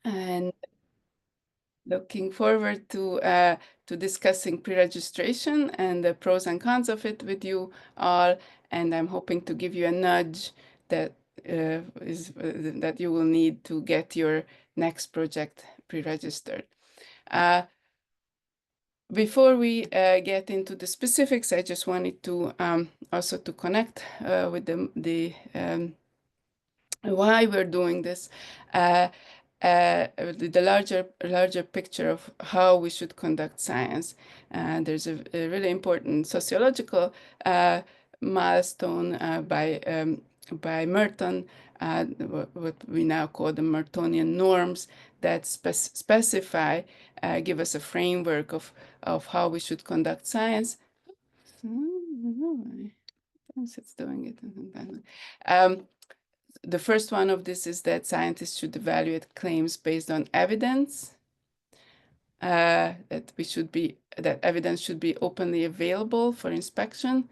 and looking forward to discussing pre-registration and the pros and cons of it with you all. And I'm hoping to give you a nudge that that you will need to get your next project pre-registered. Before we get into the specifics, I just wanted to also to connect with why we're doing this, the larger picture of how we should conduct science. There's a really important sociological milestone by Merton, what we now call the Mertonian norms, that specify, give us a framework of how we should conduct science. It's doing it. The first one of this is that scientists should evaluate claims based on evidence. That evidence should be openly available for inspection.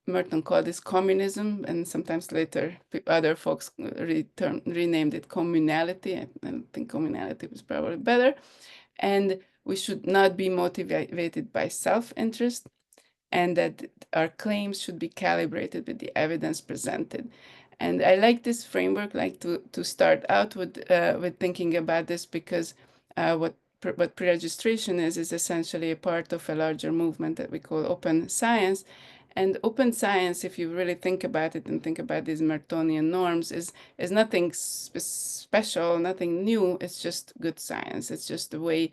Merton called this communism, and sometimes later other folks renamed it communality. I think communality was probably better. And we should not be motivated by self-interest, and that our claims should be calibrated with the evidence presented. And I like this framework, like to start out with thinking about this, because what pre-registration is essentially a part of a larger movement that we call open science. And open science, if you really think about it and think about these Mertonian norms, is nothing special, nothing new. It's just good science. It's just the way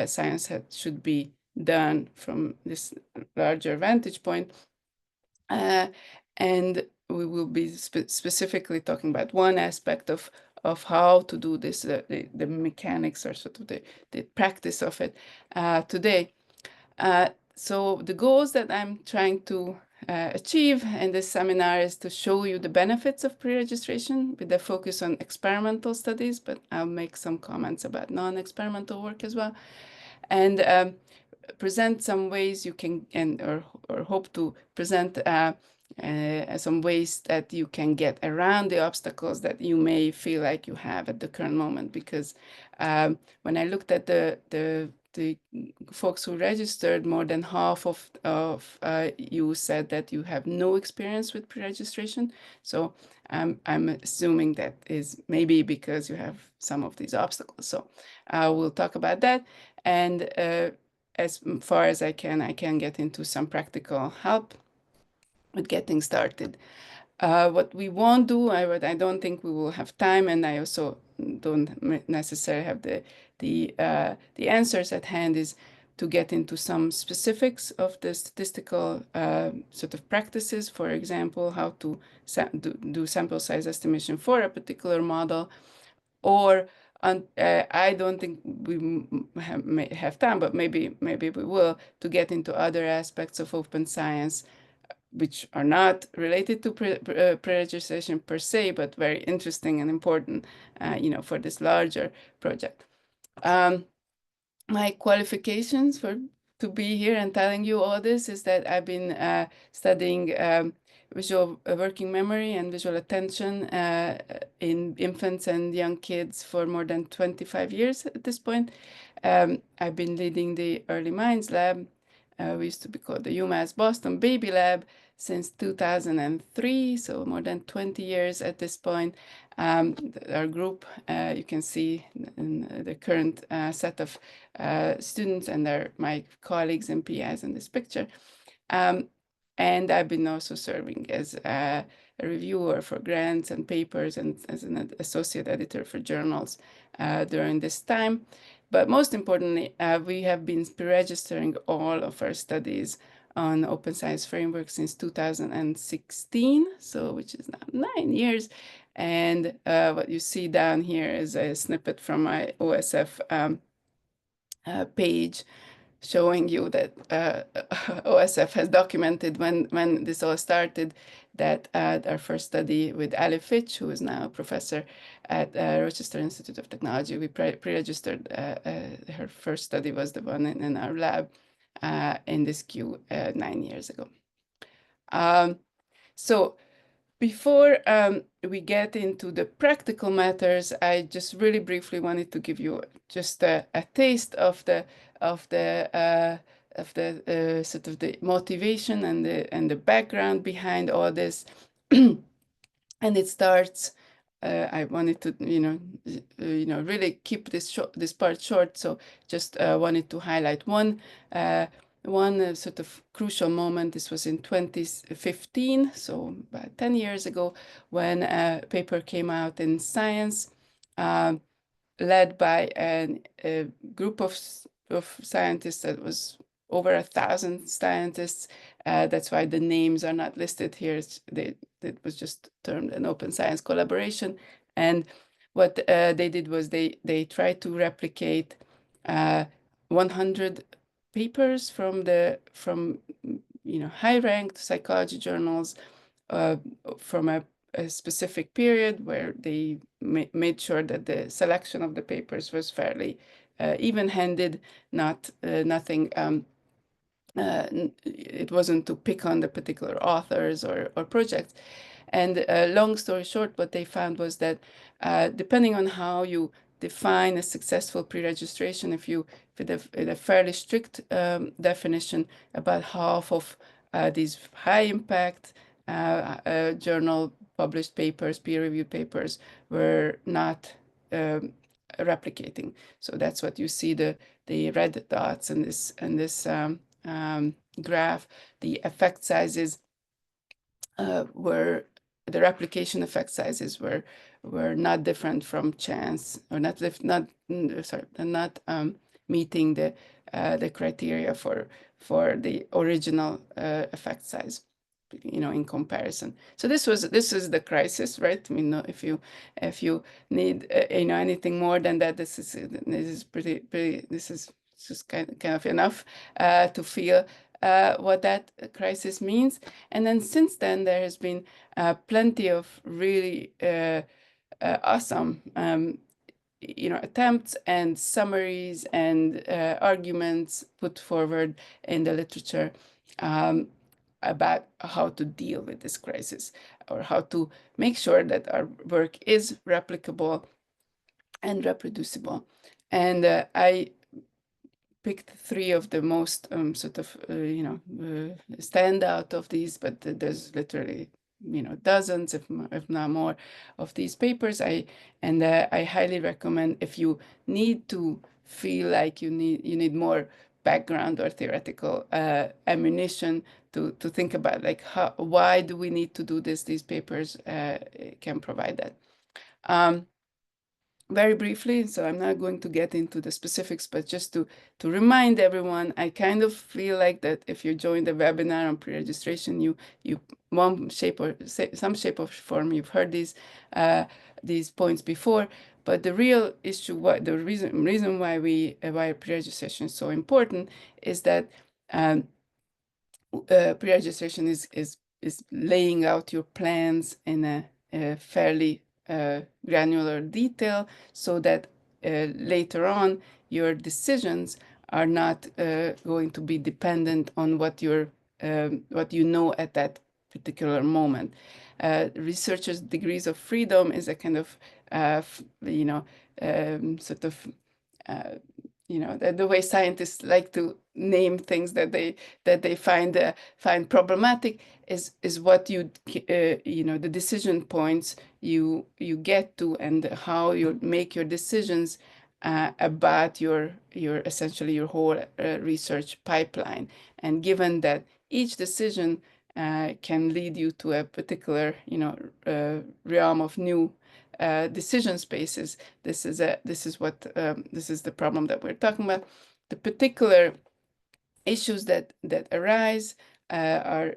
science should be done from this larger vantage point. And we will be specifically talking about one aspect of how to do this, the mechanics, or sort of the practice of it today. So the goals that I'm trying to achieve in this seminar is to show you the benefits of pre-registration with a focus on experimental studies, but I'll make some comments about non-experimental work as well, and present some ways you can, or hope to present some ways that you can get around the obstacles that you may feel like you have at the current moment. Because when I looked at the folks who registered, more than half of you said that you have no experience with pre-registration. So I'm assuming that is maybe because you have some of these obstacles. So we'll talk about that, and as far as I can get into some practical help with getting started. What we won't do, I don't think we will have time, and I also don't necessarily have the answers at hand, is to get into some specifics of the statistical sort of practices. For example, how to do sample size estimation for a particular model, or I don't think we may have time, but maybe we will, to get into other aspects of open science, which are not related to pre-registration per se, but very interesting and important, for this larger project. My qualifications to be here and telling you all this is that I've been studying visual working memory and visual attention in infants and young kids for more than 25 years at this point. I've been leading the Early Minds Lab. We used to be called the UMass Boston Baby Lab since 2003, so more than 20 years at this point. Our group, you can see in the current set of students, and my colleagues and PIs in this picture. And I've been also serving as a reviewer for grants and papers, and as an associate editor for journals during this time. But most importantly, we have been registering all of our studies on open science framework since 2016, so which is now 9 years. And what you see down here is a snippet from my OSF page, showing you that OSF has documented when this all started, that our first study with Ali Fitch, who is now a professor at Rochester Institute of Technology, we pre-registered. Her first study was the one in our lab in this queue 9 years ago. So before we get into the practical matters, I just really briefly wanted to give you just a taste of the sort of the motivation and the background behind all this. And it starts. I wanted to, really keep this part short. So just wanted to highlight one sort of crucial moment. This was in 2015, so about 10 years ago, when a paper came out in Science, uh, led by a group of scientists that was over 1,000 scientists. That's why the names are not listed here. It was just termed an open science collaboration. And what they did was they tried to replicate 100 papers from high-ranked psychology journals uh, from a specific period, where they made sure that the selection of the papers was fairly even-handed, nothing. It wasn't to pick on the particular authors or projects. And long story short, what they found was that depending on how you define a successful pre-registration, if you with a fairly strict definition, about half of these high impact journal published papers, peer-reviewed papers, were not replicating. So that's what you see, the red dots in this graph. The effect sizes were the replication effect sizes were not different from chance, or not meeting the criteria for the original effect size, in comparison. So this is the crisis, right? I mean, if you need anything more than that, this is pretty. This is just kind of enough to feel what that crisis means. And then since then, there has been plenty of really awesome attempts and summaries and arguments put forward in the literature about how to deal with this crisis, or how to make sure that our work is replicable and reproducible. And I picked three of the most stand out of these, but there's literally dozens, if not more, of these papers. I highly recommend, if you need to feel like you need more background or theoretical ammunition to think about, like, why do we need to do this. These papers can provide that. Very briefly, so I'm not going to get into the specifics, but just to remind everyone, I kind of feel like that if you join the webinar on pre-registration, you some shape or form, you've heard these points before. But the real issue, the reason why pre-registration is so important, is that pre-registration is laying out your plans in a fairly granular detail, so that later on your decisions are not going to be dependent on what you know at that particular moment. Researchers' degrees of freedom is a kind of sort of the way scientists like to name things that they find problematic, is what the decision points you get to, and how you make your decisions about your essentially your whole research pipeline. And given that each decision can lead you to a particular realm of new decision spaces, this is the problem that we're talking about. The particular issues that arise are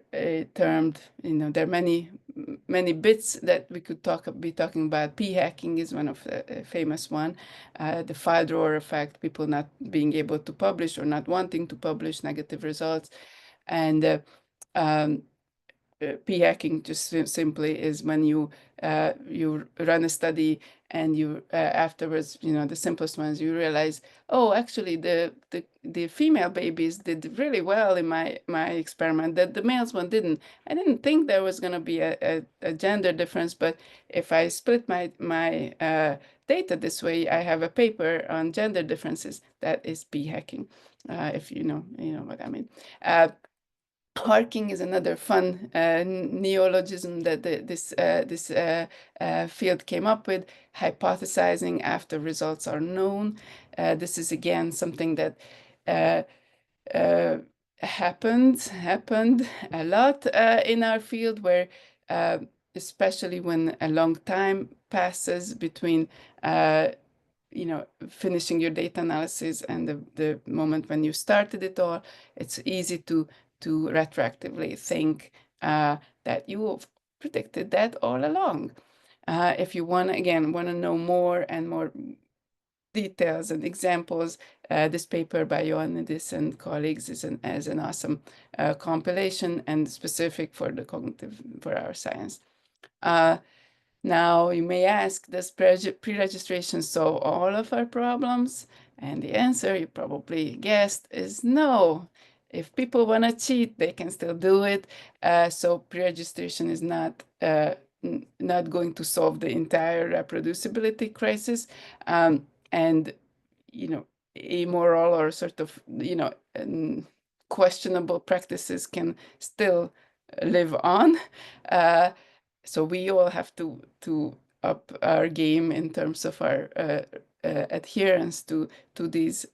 termed, there are many bits that we could be talking about. P-hacking is one of the famous one. The file drawer effect, people not being able to publish or not wanting to publish, negative results. And p-hacking just simply is when you run a study and you afterwards, the simplest ones, you realize, oh, actually the female babies did really well in my experiment, that the males one didn't. I didn't think there was going to be a gender difference, but if I split my data this way, I have a paper on gender differences. That is bee hacking, if you know what I mean. Harking is another fun neologism that this field came up with, hypothesizing after results are known. This is again something that uh, uh, happened a lot in our field, where uh, especially when a long time passes between finishing your data analysis and the moment when you started it all, it's easy to retroactively think that you predicted that all along. If you want to know more and more details and examples, this paper by Ioannidis and colleagues is an awesome compilation and specific for our science. Now, you may ask, does pre-registration solve all of our problems? And the answer, you probably guessed, is no. If people want to cheat, they can still do it. So pre-registration is not going to solve the entire reproducibility crisis. And, immoral or sort of, questionable practices can still live on. So we all have to up our game in terms of our adherence to these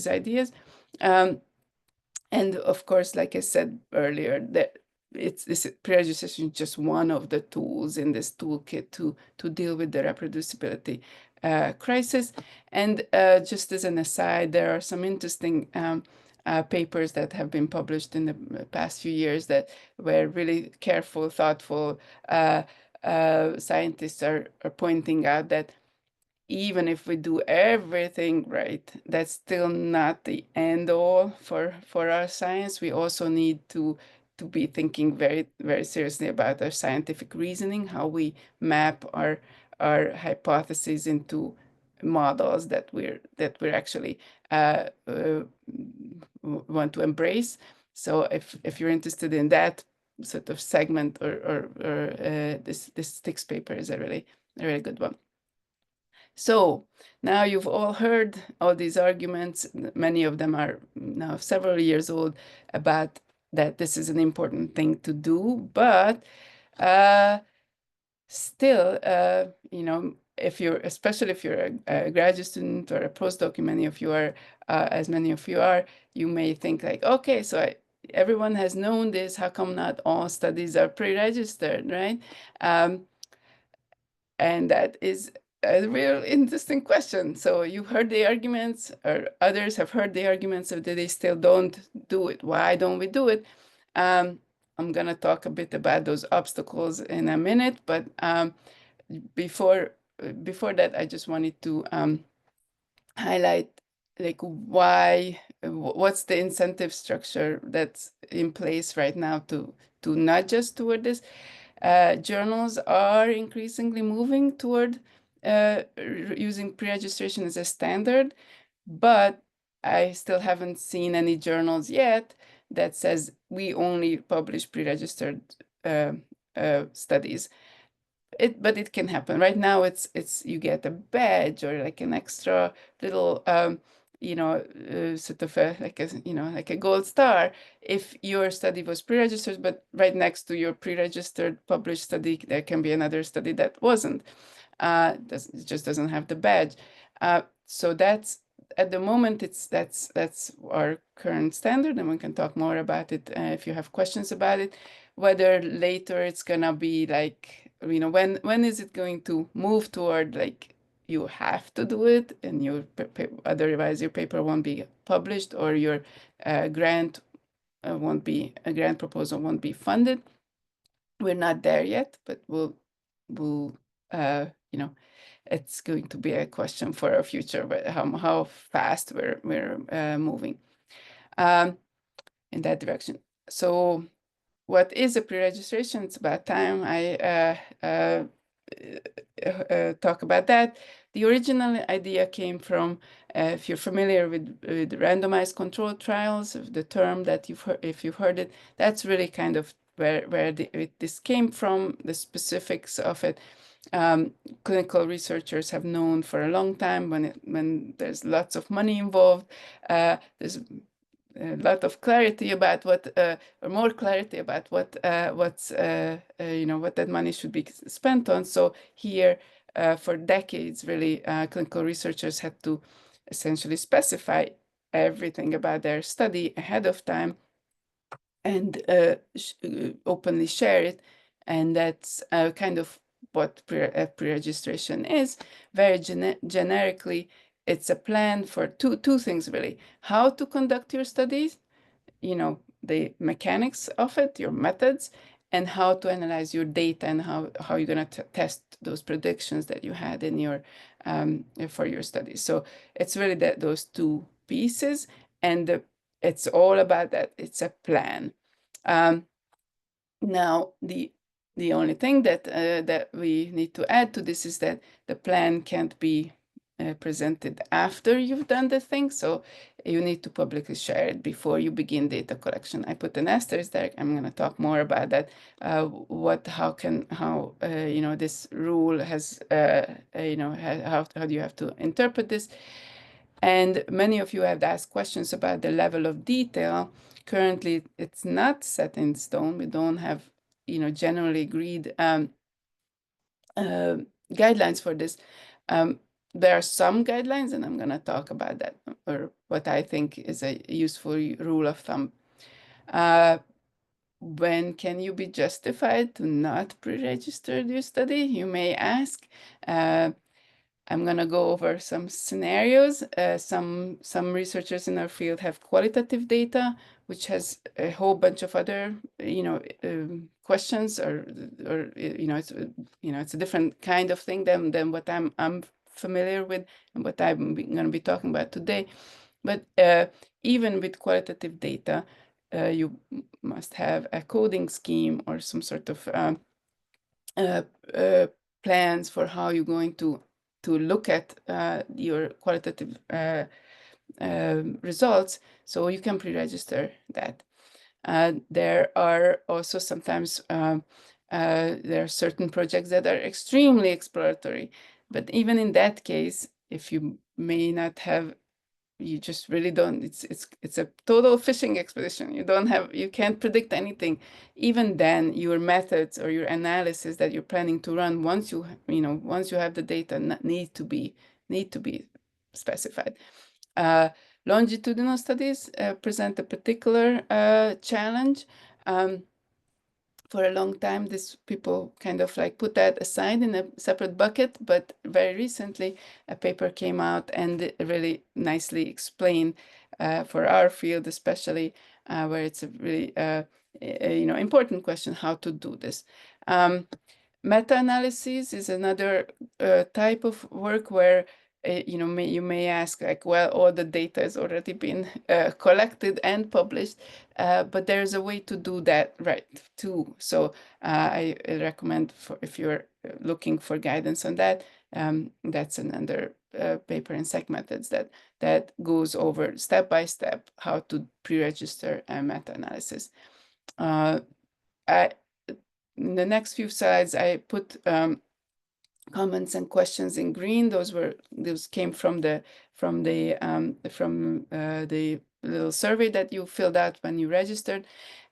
ideas. Um, and of course, like I said earlier, that this pre-registration is just one of the tools in this toolkit to deal with the reproducibility crisis. And just as an aside, there are some interesting papers that have been published in the past few years that were really careful, thoughtful scientists are pointing out that even if we do everything right, that's still not the end all for our science. We also need to be thinking very, very seriously about our scientific reasoning, how we map our hypotheses into models that we're actually want to embrace. So if you're interested in that sort of segment, or this Sticks paper is a really good one. So now you've all heard all these arguments. Many of them are now several years old, about that this is an important thing to do, but still, especially if you're a graduate student or a postdoc, many of you are, as many of you are, you may think like, okay, so everyone has known this. How come not all studies are pre-registered, right? And that is a real interesting question. So you heard the arguments, or others have heard the arguments, of that they still don't do it. Why don't we do it? I'm going to talk a bit about those obstacles in a minute, but before that, I just wanted to highlight like what's the incentive structure that's in place right now to not just toward this. Journals are increasingly moving toward using pre-registration as a standard, but I still haven't seen any journals yet that says we only publish pre-registered studies. But it can happen. Right now, it's you get a badge or like an extra little sort of like a gold star if your study was pre-registered, but right next to your pre-registered published study, there can be another study that wasn't. It just doesn't have the badge. So that's at the moment, that's our current standard, and we can talk more about it if you have questions about it. Whether later it's gonna be like, when is it going to move toward like you have to do it, and otherwise your paper won't be published, or your grant proposal won't be funded. We're not there yet, but we'll it's going to be a question for our future, but how fast we're moving in that direction. So what is a pre-registration? It's about time I talk about that. The original idea came from, if you're familiar with randomized controlled trials, the term that you've heard, if you've heard it, that's really kind of where this came from, the specifics of it. Clinical researchers have known for a long time when there's lots of money involved, there's a lot of clarity about what, or more clarity about what's what that money should be spent on. So here, for decades, really, clinical researchers had to essentially specify everything about their study ahead of time and openly share it. And that's kind of what pre-registration is. Very generically, it's a plan for two things, really: how to conduct your studies, the mechanics of it, your methods, and how to analyze your data, and how you're going to test those predictions that you had in your for your studies. So it's really those two pieces, and it's all about that. It's a plan. Now, the only thing that we need to add to this is that the plan can't be presented after you've done the thing, so you need to publicly share it before you begin data collection. I put an asterisk there. I'm going to talk more about that. How this rule has how do you have to interpret this? And many of you have asked questions about the level of detail. Currently, it's not set in stone. We don't have, generally agreed guidelines for this. There are some guidelines, and I'm going to talk about that, or what I think is a useful rule of thumb. When can you be justified to not pre-register your study, you may ask. I'm going to go over some scenarios. Some researchers in our field have qualitative data, which has a whole bunch of other, questions, or it's a different kind of thing than what I'm familiar with and what I'm going to be talking about today. But even with qualitative data, you must have a coding scheme or some sort of plans for how you're going to look at your qualitative results, so you can pre-register that. There are also sometimes there are certain projects that are extremely exploratory, but even in that case, if you may not have, you just really don't, it's a total fishing expedition. You can't predict anything. Even then, your methods or your analysis that you're planning to run, once you have the data, need to be specified. Longitudinal studies present a particular challenge. For a long time, these people kind of like put that aside in a separate bucket, but very recently a paper came out and it really nicely explained, for our field especially, where it's a really important question, how to do this. Meta-analysis is another type of work where you may ask, like, well, all the data has already been collected and published, but there's a way to do that right too. So I recommend, if you're looking for guidance on that, that's another paper in Sec Methods that goes over step by step how to pre-register a meta-analysis. In the next few slides, I put comments and questions in green. Those came from the little survey that you filled out when you registered.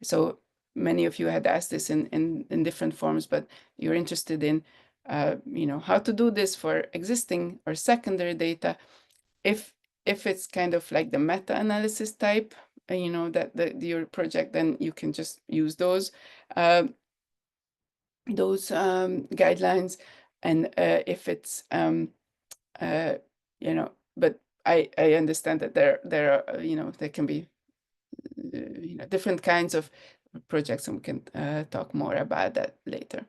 So many of you had asked this in different forms, but you're interested in how to do this for existing or secondary data. If it's kind of like the meta-analysis type, that your project, then you can just use those guidelines. And if it's but I understand that there are there can be different kinds of projects, and we can talk more about that later.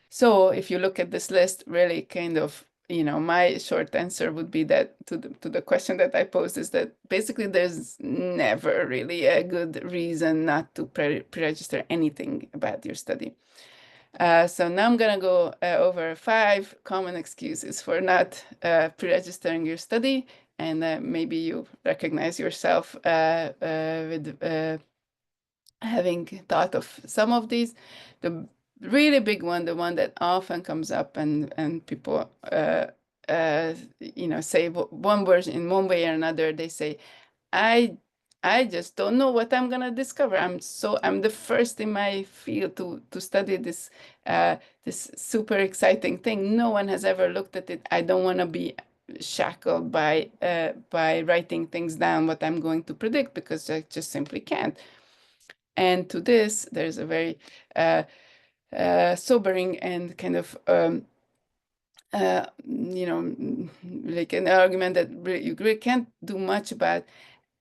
So if you look at this list, really kind of my short answer would be that to the question that I posed is that basically there's never really a good reason not to pre-register anything about your study. So now I'm going to go over 5 common excuses for not pre-registering your study, and maybe you recognize yourself with having thought of some of these. The really big one, the one that often comes up, and people say one version in one way or another. They say, I just don't know what I'm gonna discover. I'm the first in my field to study this super exciting thing. No one has ever looked at it. I don't want to be shackled by writing things down what I'm going to predict, because I just simply can't. And to this, there's a very sobering and kind of like an argument that you really can't do much about,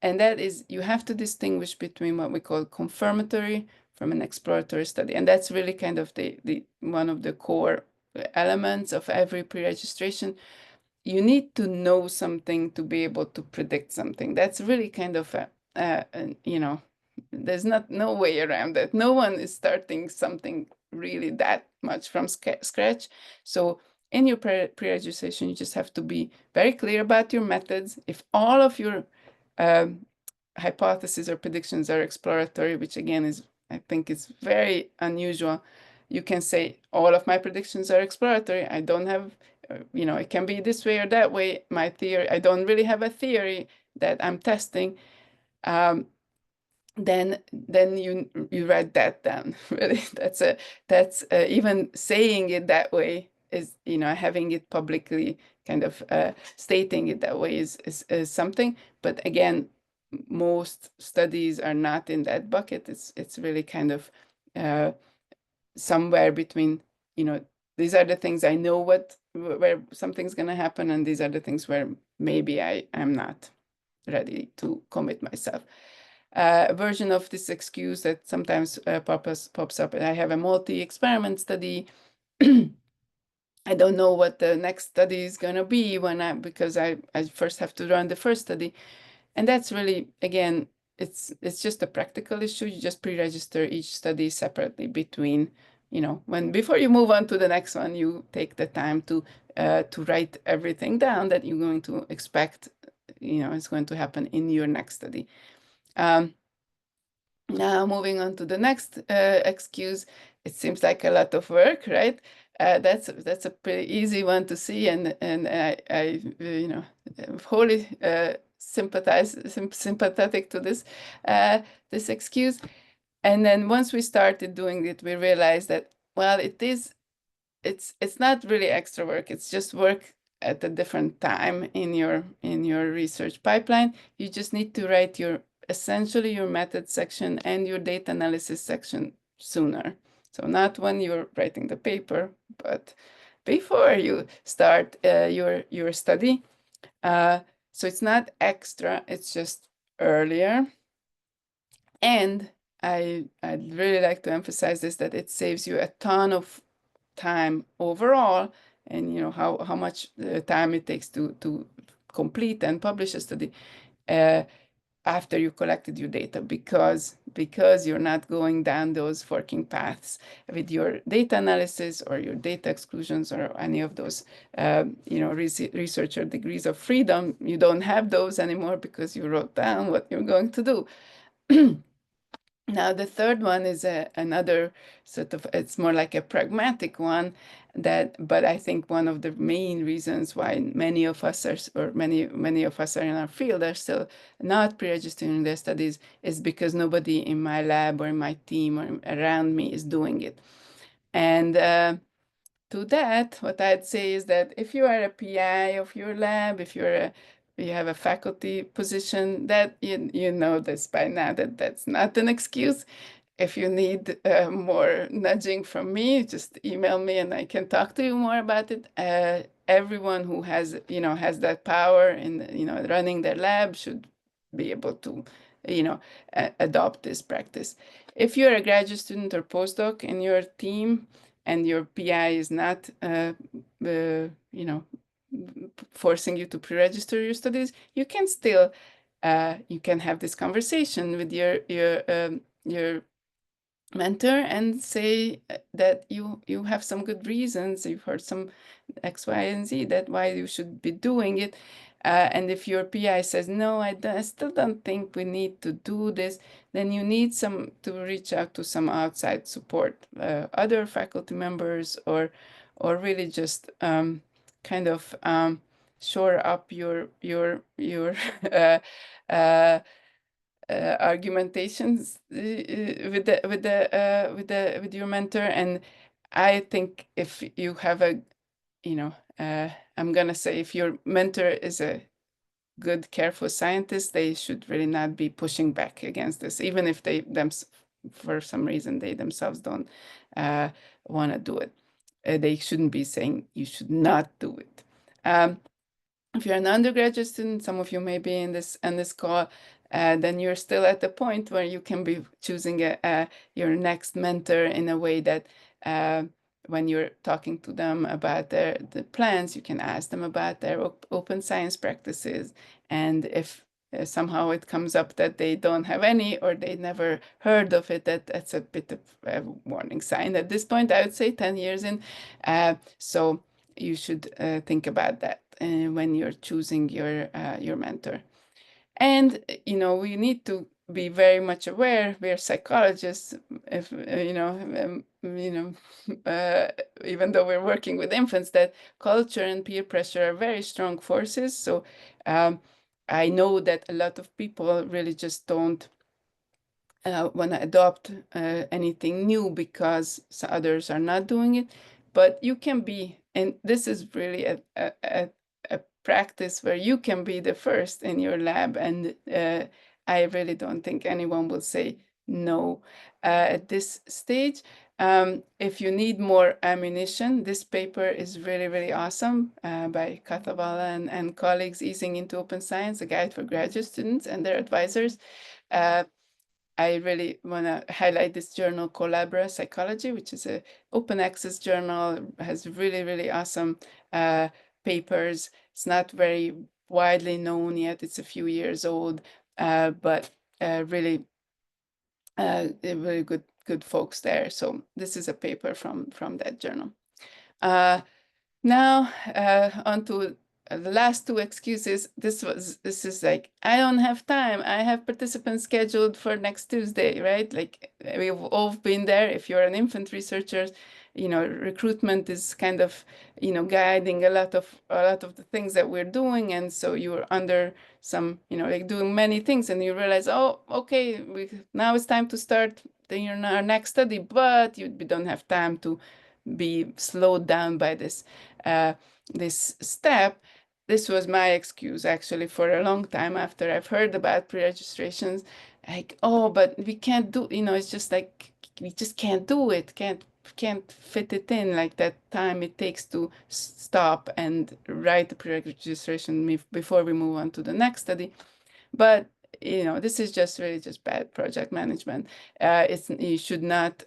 and that is you have to distinguish between what we call confirmatory from an exploratory study. And that's really kind of the one of the core elements of every pre-registration. You need to know something to be able to predict something. That's really kind of there's no way around that. No one is starting something really that much from scratch. So in your pre-registration, you just have to be very clear about your methods. If all of your hypotheses or predictions are exploratory, which again is, I think, is very unusual, you can say all of my predictions are exploratory. I don't have, it can be this way or that way. My theory, I don't really have a theory that I'm testing. Then you write that down. Really, that's even saying it that way is, having it publicly, kind of stating it that way is something. But again, most studies are not in that bucket. It's really kind of somewhere between, these are the things I know where something's going to happen, and these are the things where maybe I'm not ready to commit myself. A version of this excuse that sometimes pops up, and I have a multi-experiment study. I don't know what the next study is going to be because I first have to run the first study. And that's really, again, it's just a practical issue. You just pre-register each study separately between, before you move on to the next one, you take the time to write everything down that you're going to expect, is going to happen in your next study. Now moving on to the next excuse. It seems like a lot of work, right? That's a pretty easy one to see, and I am wholly sympathetic to this excuse. And then once we started doing it, we realized that, well, it's not really extra work. It's just work at a different time in your research pipeline. You just need to write essentially your method section and your data analysis section sooner. So not when you're writing the paper, but before you start your study. So it's not extra, it's just earlier. And I'd really like to emphasize this, that it saves you a ton of time overall, and how much time it takes to complete and publish a study after you collected your data, because you're not going down those forking paths with your data analysis or your data exclusions or any of those researcher degrees of freedom. You don't have those anymore because you wrote down what you're going to do. Now, the third one is another sort of, it's more like a pragmatic one, but I think one of the main reasons why many of us are in our field are still not pre-registering their studies is because nobody in my lab or in my team or around me is doing it. And to that, what I'd say is that if you are a PI of your lab, if you have a faculty position, that you know this by now, that's not an excuse. If you need more nudging from me, just email me and I can talk to you more about it. Everyone who has that power in running their lab should be able to adopt this practice. If you're a graduate student or postdoc in your team, and your PI is not, forcing you to pre-register your studies, you can still, you can have this conversation with your mentor and say that you have some good reasons, you've heard some X, Y, and Z, that why you should be doing it. And if your PI says, no, I still don't think we need to do this, then you need to reach out to some outside support, other faculty members, or really just kind of shore up your uh, argumentations with your mentor. And I think if you have a, you know, I'm gonna say if your mentor is a good, careful scientist, they should really not be pushing back against this, even if for some reason, they themselves don't want to do it. They shouldn't be saying you should not do it. If you're an undergraduate student, some of you may be in this call, then you're still at the point where you can be choosing your next mentor in a way that when you're talking to them about the plans, you can ask them about their open science practices. And if somehow it comes up that they don't have any, or they never heard of it, that's a bit of a warning sign. At this point, I would say 10 years in. So you should think about that when you're choosing your mentor. And we need to be very much aware. We're psychologists. If even though we're working with infants, that culture and peer pressure are very strong forces. So I know that a lot of people really just don't want to adopt anything new because others are not doing it. But you can be, and this is really a practice where you can be the first in your lab. And I really don't think anyone will say no at this stage. If you need more ammunition, this paper is really, really awesome by Kathavala and colleagues, Easing into Open Science, a guide for graduate students and their advisors. I really want to highlight this journal, Collabora Psychology, which is an open access journal, has really, really awesome papers. It's not very widely known yet. It's a few years old, but really, really good folks there. So this is a paper from that journal. Now, on to the last two excuses. This is like, I don't have time. I have participants scheduled for next Tuesday, right? Like we've all been there. If you're an infant researcher, recruitment is kind of, guiding a lot of the things that we're doing. And so you're under some, like doing many things, and you realize, oh, okay, now it's time to start our next study, but you don't have time to be slowed down by this step. This was my excuse actually for a long time after I've heard about pre-registrations. Like, oh, but we can't do, it's just like we just can't do it, can't fit it in, like that time it takes to stop and write the pre-registration before we move on to the next study. But this is just really just bad project management. You should not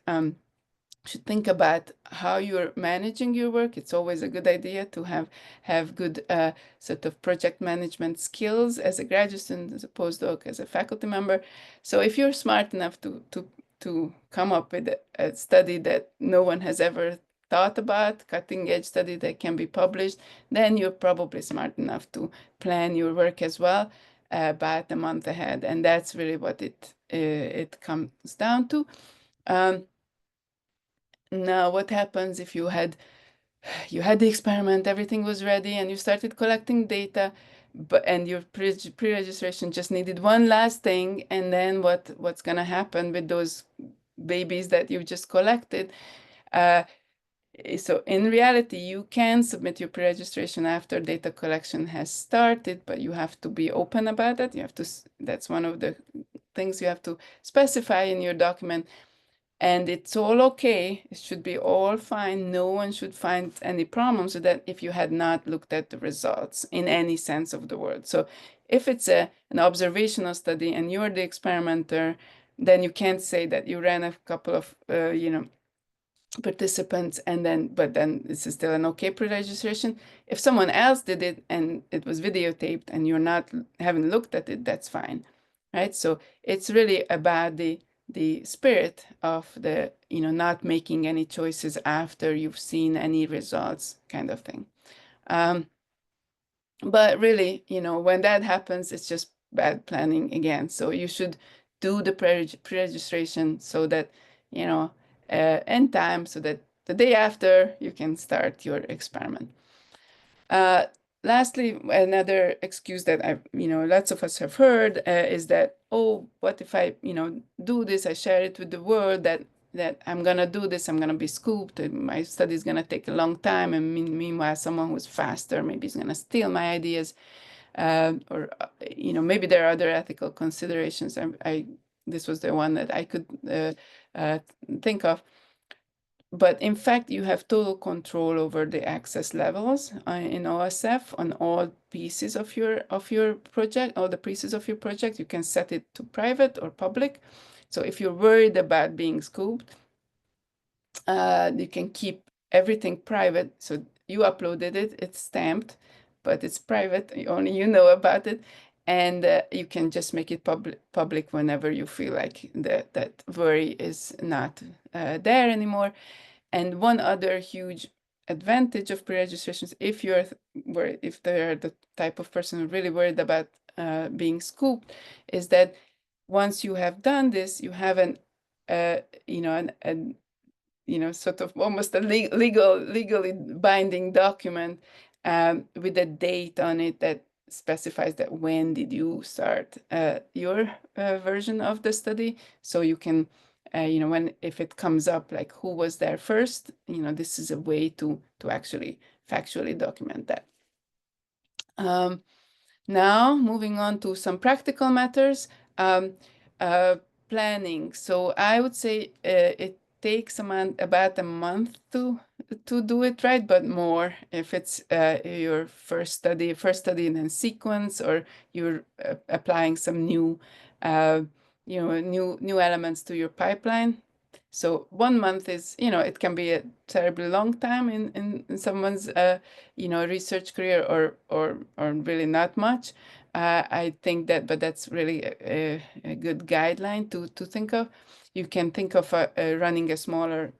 should think about how you're managing your work. It's always a good idea to have good sort of project management skills as a graduate student, as a postdoc, as a faculty member. So if you're smart enough to come up with a study that no one has ever thought about, cutting edge study that can be published, then you're probably smart enough to plan your work as well about a month ahead. And that's really what it comes down to. Now, what happens if you had the experiment, everything was ready, and you started collecting data, and your pre-registration just needed one last thing, and then what's gonna happen with those babies that you just collected? So in reality, you can submit your pre-registration after data collection has started, but you have to be open about that. That's one of the things you have to specify in your document. And it's all okay. It should be all fine. No one should find any problems with that if you had not looked at the results in any sense of the word. So if it's an observational study and you're the experimenter, then you can't say that you ran a couple of, participants but then this is still an okay pre-registration. If someone else did it and it was videotaped and haven't looked at it, that's fine, right? So it's really about the the spirit of the, not making any choices after you've seen any results kind of thing. But really, when that happens, it's just bad planning again. So you should do the pre-registration so that, in time, so that the day after you can start your experiment. Lastly, another excuse that lots of us have heard is that, oh, what if I, do this, I share it with the world that I'm gonna do this, I'm gonna be scooped, and my study is gonna take a long time, and meanwhile, someone who's faster maybe is gonna steal my ideas, or maybe there are other ethical considerations. This was the one that I could uh, think of. But in fact, you have total control over the access levels in OSF on all pieces of your project, all the pieces of your project. You can set it to private or public. So if you're worried about being scooped, you can keep everything private. So you uploaded it, it's stamped, but it's private. Only you know about it. And you can just make it public whenever you feel like that worry is not there anymore. And one other huge advantage of pre-registrations, if they're the type of person who really worried about being scooped, is that once you have done this, you have sort of almost a legally binding document with a date on it that specifies that when did you start your version of the study, so you can if it comes up like who was there first, this is a way to actually factually document that. Now, moving on to some practical matters. Uh, Planning. So I would say it takes about a month to do it right, but more if it's your first study and then sequence, or you're applying some new new elements to your pipeline. So 1 month is, it can be a terribly long time in someone's, research career, or really not much. I think but that's really a good guideline to think of. You can think of running a smaller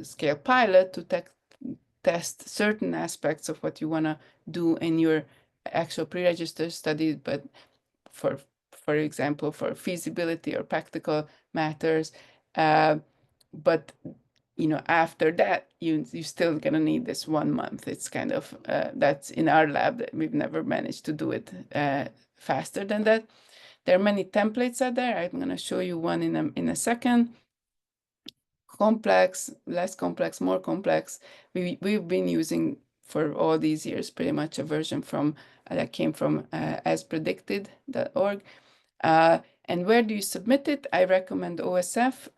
scale pilot to test certain aspects of what you want to do in your actual pre-register study, but for example, for feasibility or practical matters. But after that, you still gonna need this 1 month. It's kind of that's in our lab that we've never managed to do it faster than that. There are many templates out there. I'm gonna show you one in a second. Complex, less complex, more complex. We've been using for all these years pretty much a version from that came from aspredicted.org. And where do you submit it? I recommend OSF,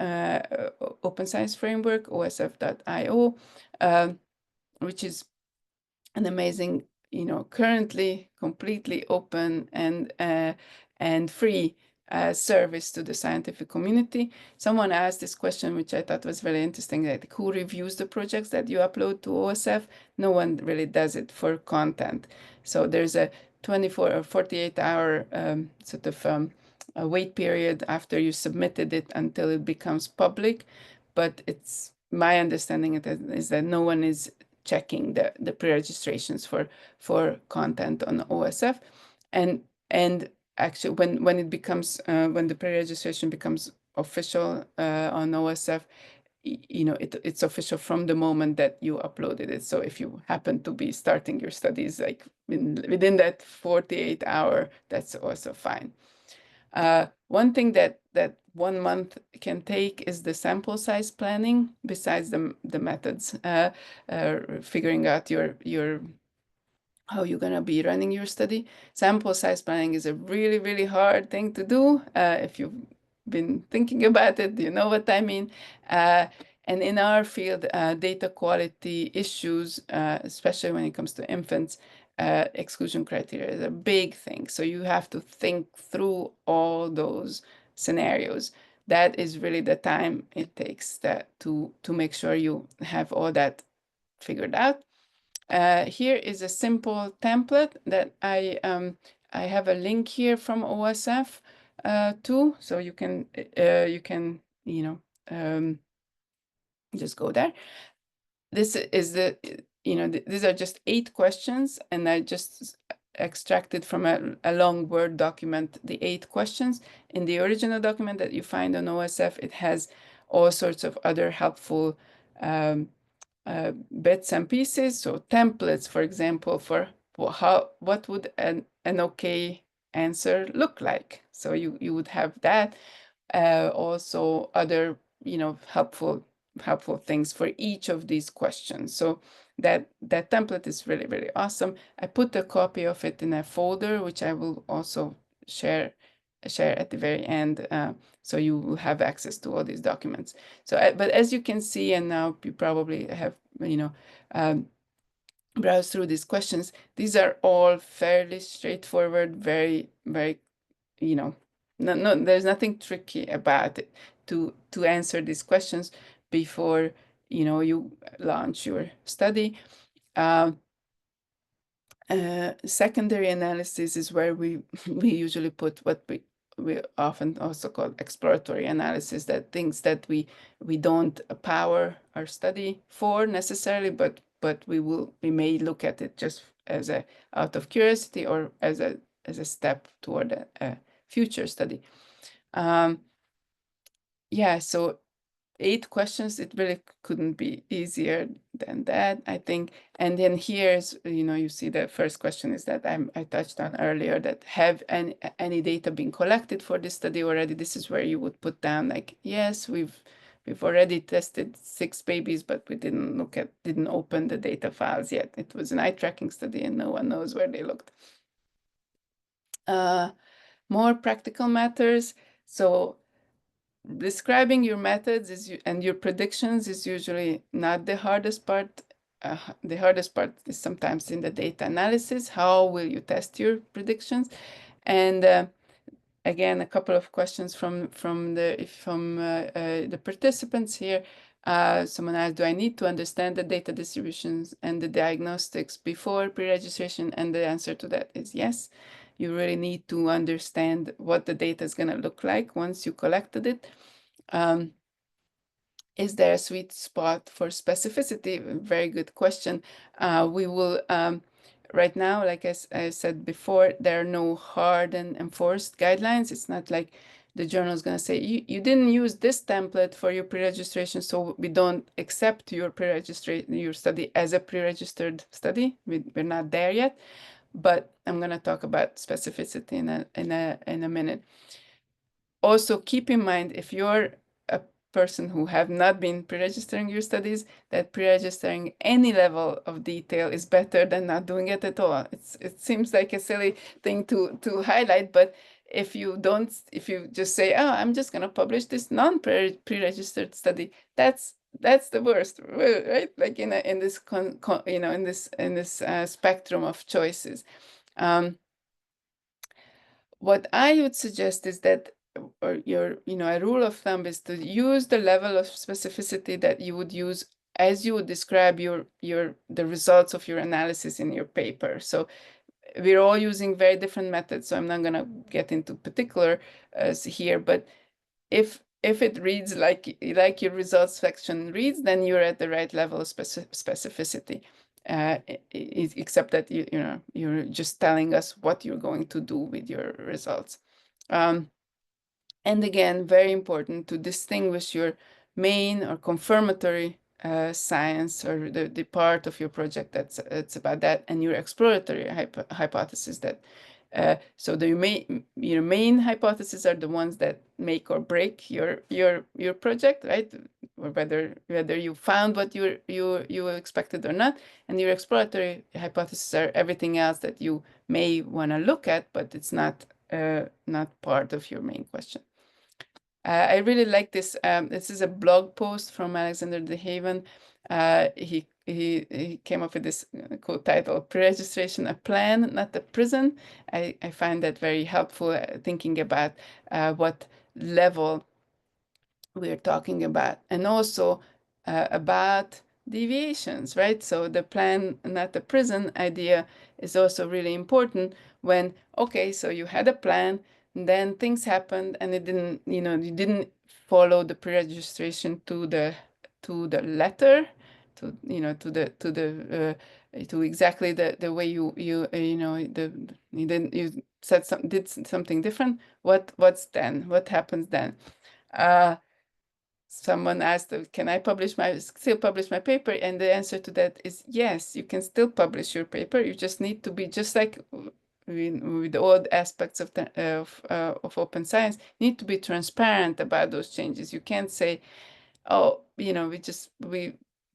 Open Science Framework, osf.io, which is an amazing, currently completely open and free service to the scientific community. Someone asked this question, which I thought was very interesting, that who reviews the projects that you upload to OSF? No one really does it for content. So there's a 24 or 48-hour sort of a wait period after you submitted it until it becomes public. But it's my understanding is that no one is checking the pre-registrations for content on OSF, and actually when it becomes when the pre-registration becomes official on OSF, it's official from the moment that you uploaded it. So if you happen to be starting your studies like within that 48-hour, that's also fine. One thing that 1 month can take is the sample size planning, besides the methods, figuring out your how you're going to be running your study. Sample size planning is a really, really hard thing to do. If you've been thinking about it, you know what I mean. And in our field, data quality issues, especially when it comes to infants, exclusion criteria is a big thing. So you have to think through all those scenarios. That is really the time it takes to make sure you have all that figured out. Here is a simple template that I have a link here from OSF too, so you can just go there. This is these are just 8 questions, and I just extracted from a long Word document the 8 questions. In the original document that you find on OSF, it has all sorts of other helpful bits and pieces. So templates, for example, for what would an okay answer look like. So you would have that. Also other helpful things for each of these questions. So that template is really, really awesome. I put a copy of it in a folder, which I will also share at the very end, so you will have access to all these documents. So but as you can see, and now you probably have um, browsed through these questions, these are all fairly straightforward, very, very, no, there's nothing tricky about it to answer these questions before you launch your study. Secondary analysis is where we usually put what we often also call exploratory analysis, that things that we don't power our study for necessarily, but we may look at it just as out of curiosity, or as a step toward a future study. Yeah, so 8 questions, it really couldn't be easier than that, I think. And then here's, you see the first question is that I touched on earlier, that have any data been collected for this study already? This is where you would put down like, yes, we've already tested 6 babies, but we didn't open the data files yet. It was an eye tracking study and no one knows where they looked. More practical matters. So describing your methods and your predictions is usually not the hardest part. The hardest part is sometimes in the data analysis. How will you test your predictions? And again, a couple of questions from the participants here. Someone asked, do I need to understand the data distributions and the diagnostics before pre-registration? And the answer to that is yes. You really need to understand what the data is going to look like once you collected it. Is there a sweet spot for specificity? Very good question. We will, right now, like I said before, there are no hard and enforced guidelines. It's not like the journal is going to say, you didn't use this template for your pre-registration, so we don't accept your your study as a pre-registered study. We're not there yet, but I'm going to talk about specificity in a minute. Also, keep in mind, if you're a person who have not been pre-registering your studies, that pre-registering any level of detail is better than not doing it at all. It seems like a silly thing to highlight, but if you just say, oh, I'm just going to publish this non-pre-registered study, that's the worst, right? Like in this in this spectrum of choices. What I would suggest is that, or a rule of thumb is to use the level of specificity that you would use as you would describe the results of your analysis in your paper. So we're all using very different methods, so I'm not going to get into particular here, but if it reads like your results section reads, then you're at the right level of specificity. Except that you're just telling us what you're going to do with your results. And again, very important to distinguish your main or confirmatory science, or the part of your project that's about that, and your exploratory hypothesis that so your main hypotheses are the ones that make or break your project, right? Or whether you found what you expected or not, and your exploratory hypotheses are everything else that you may want to look at, but it's not part of your main question. I really like this. This is a blog post from Alexander de Haven. He came up with this cool title, Preregistration, a Plan, Not a Prison. I find that very helpful, thinking about what level we're talking about, and also about deviations, right? So the plan, not the prison idea is also really important when, okay, so you had a plan, then things happened, and it didn't, you didn't follow the pre-registration to the letter, to exactly the way you did something different. What happens then? Uh, Someone asked, can I still publish my paper? And the answer to that is yes, you can still publish your paper. You just need to be, just like with all aspects of open science, you need to be transparent about those changes. You can't say, oh, we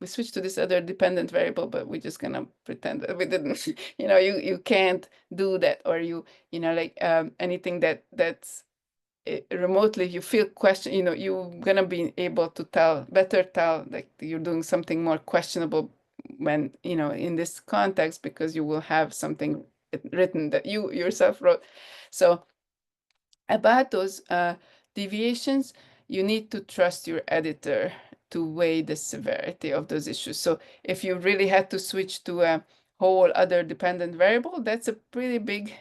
switched to this other dependent variable, but we're just gonna pretend that we didn't. You can't do that, or like anything that's remotely, you feel question, you're gonna be able to better tell like you're doing something more questionable when, in this context, because you will have something written that you yourself wrote. So about those deviations, you need to trust your editor to weigh the severity of those issues. So if you really had to switch to a whole other dependent variable, that's a pretty big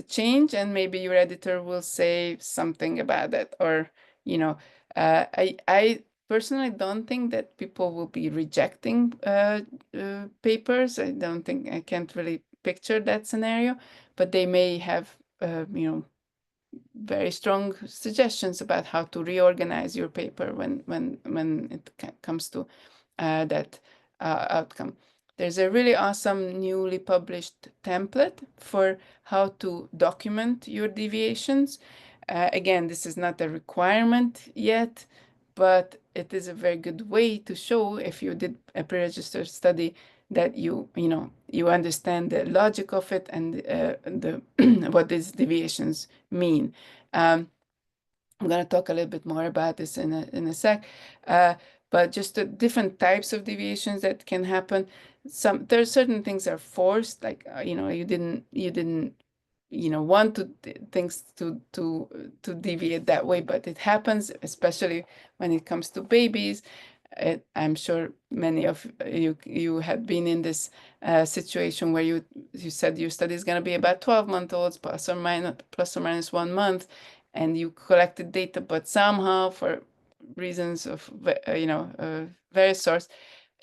change, and maybe your editor will say something about that. Or, I personally don't think that people will be rejecting papers. I can't really picture that scenario, but they may have, very strong suggestions about how to reorganize your paper when it comes to that outcome. There's a really awesome newly published template for how to document your deviations. Again, this is not a requirement yet, but it is a very good way to show, if you did a pre-registered study, that you understand the logic of it, and the what these deviations mean. I'm going to talk a little bit more about this in a sec, but just the different types of deviations that can happen. There are certain things are forced, like you didn't want things to deviate that way, but it happens, especially when it comes to babies. I'm sure many of you had been in this situation where you said your study is going to be about 12-month-olds, plus or minus 1 month, and you collected data, but somehow, for reasons of various source,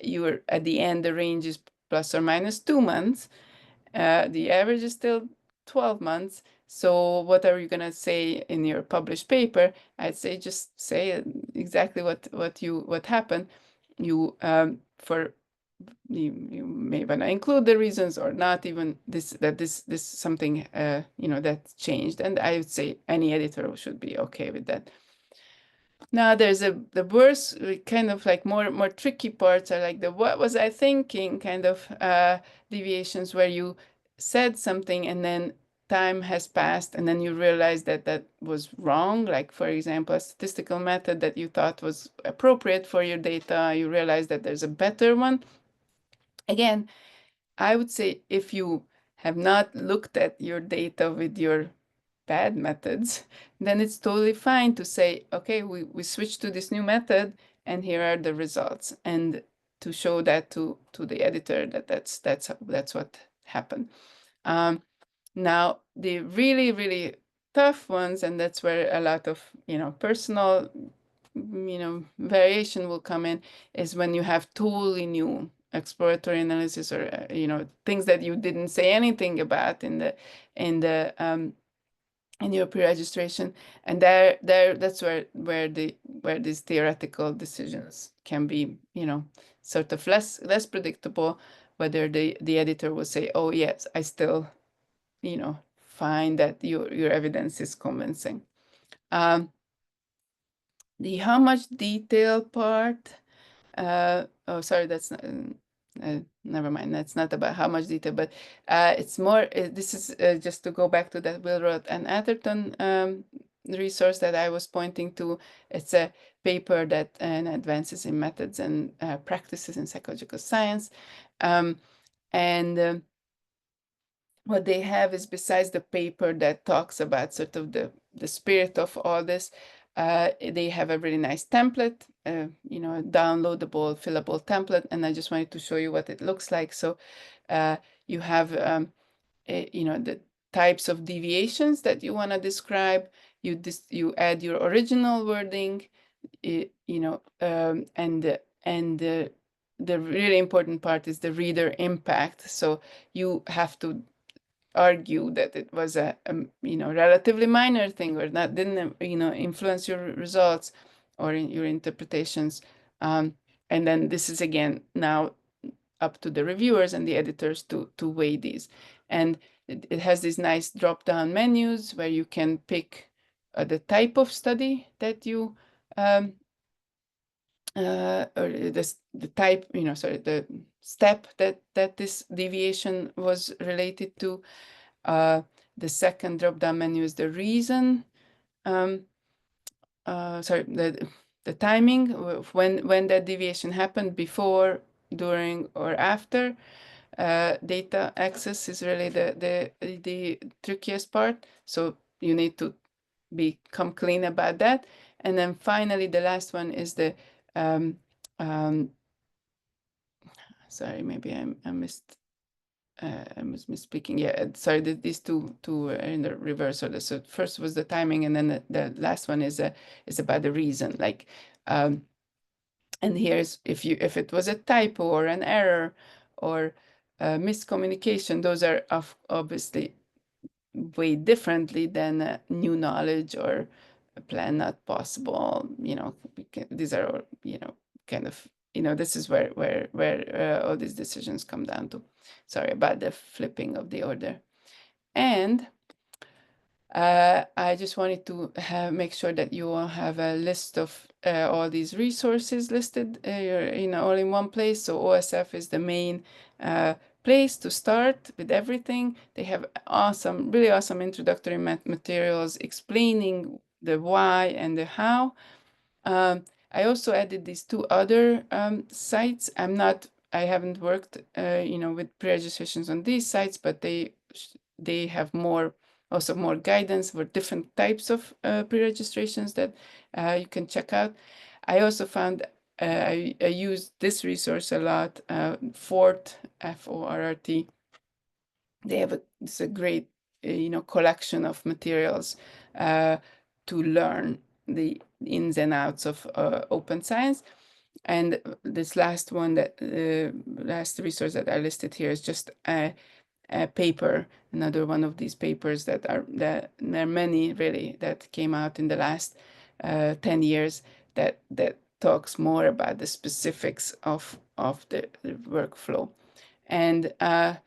you were at the end, the range is plus or minus 2 months. The average is still 12 months. So what are you going to say in your published paper? I'd say just say exactly what happened. You may want to include the reasons, or not even this something that changed. And I would say any editor should be okay with that. Now there's the worst, kind of like more tricky parts are like the what was I thinking kind of deviations, where you said something and then time has passed and then you realize that that was wrong. Like, for example, a statistical method that you thought was appropriate for your data, you realize that there's a better one. Again, I would say, if you have not looked at your data with your bad methods, then it's totally fine to say, okay, we switched to this new method and here are the results, and to show that to the editor that that's what happened. Now the really, really tough ones, and that's where a lot of personal variation will come in, is when you have totally new exploratory analysis, or things that you didn't say anything about in your pre-registration, and that's where these theoretical decisions can be sort of less predictable, whether the editor will say, oh yes, I still find that your evidence is convincing. The how much detail part, oh, sorry, that's not, never mind. That's not about how much detail, but it's more, this is just to go back to that Willroth and Atherton resource that I was pointing to. It's a paper that advances in methods and practices in psychological science. And what they have is, besides the paper that talks about sort of the spirit of all this, they have a really nice template, a downloadable, fillable template, and I just wanted to show you what it looks like. So you have, types of deviations that you want to describe. You add your original wording, and the really important part is the reader impact. So you have to argue that it was a relatively minor thing, or that didn't influence your results or in your interpretations. And then this is again now up to the reviewers and the editors to weigh these. And it has these nice drop down menus where you can pick the type of study that you or the type, sorry, the step that this deviation was related to. The second drop-down menu is the reason. Sorry, the timing when that deviation happened, before, during, or after. Data access is really the trickiest part. So you need to become clean about that. And then finally, the last one is the sorry, maybe I missed. I was misspeaking. Yeah, sorry. These two are in the reverse order. So first was the timing, and then the last one is about the reason. Like, and here's if it was a typo or an error or miscommunication. Those are obviously way differently than new knowledge or a plan not possible. These are all, kind of, this is where all these decisions come down to. Sorry about the flipping of the order. And I just wanted to make sure that you all have a list of all these resources listed, all in one place. So OSF is the main place to start with everything. They have really awesome introductory materials explaining the why and the how. I also added these two other sites. I haven't worked, with pre-registrations on these sites, but they have also more guidance for different types of pre-registrations that you can check out. I also found I used this resource a lot, FORT, FORRT. It's a great, collection of materials to learn the ins and outs of open science. And this last last resource that I listed here is just a paper, another one of these papers that there are many really that came out in the last 10 years that talks more about the specifics of the workflow. And I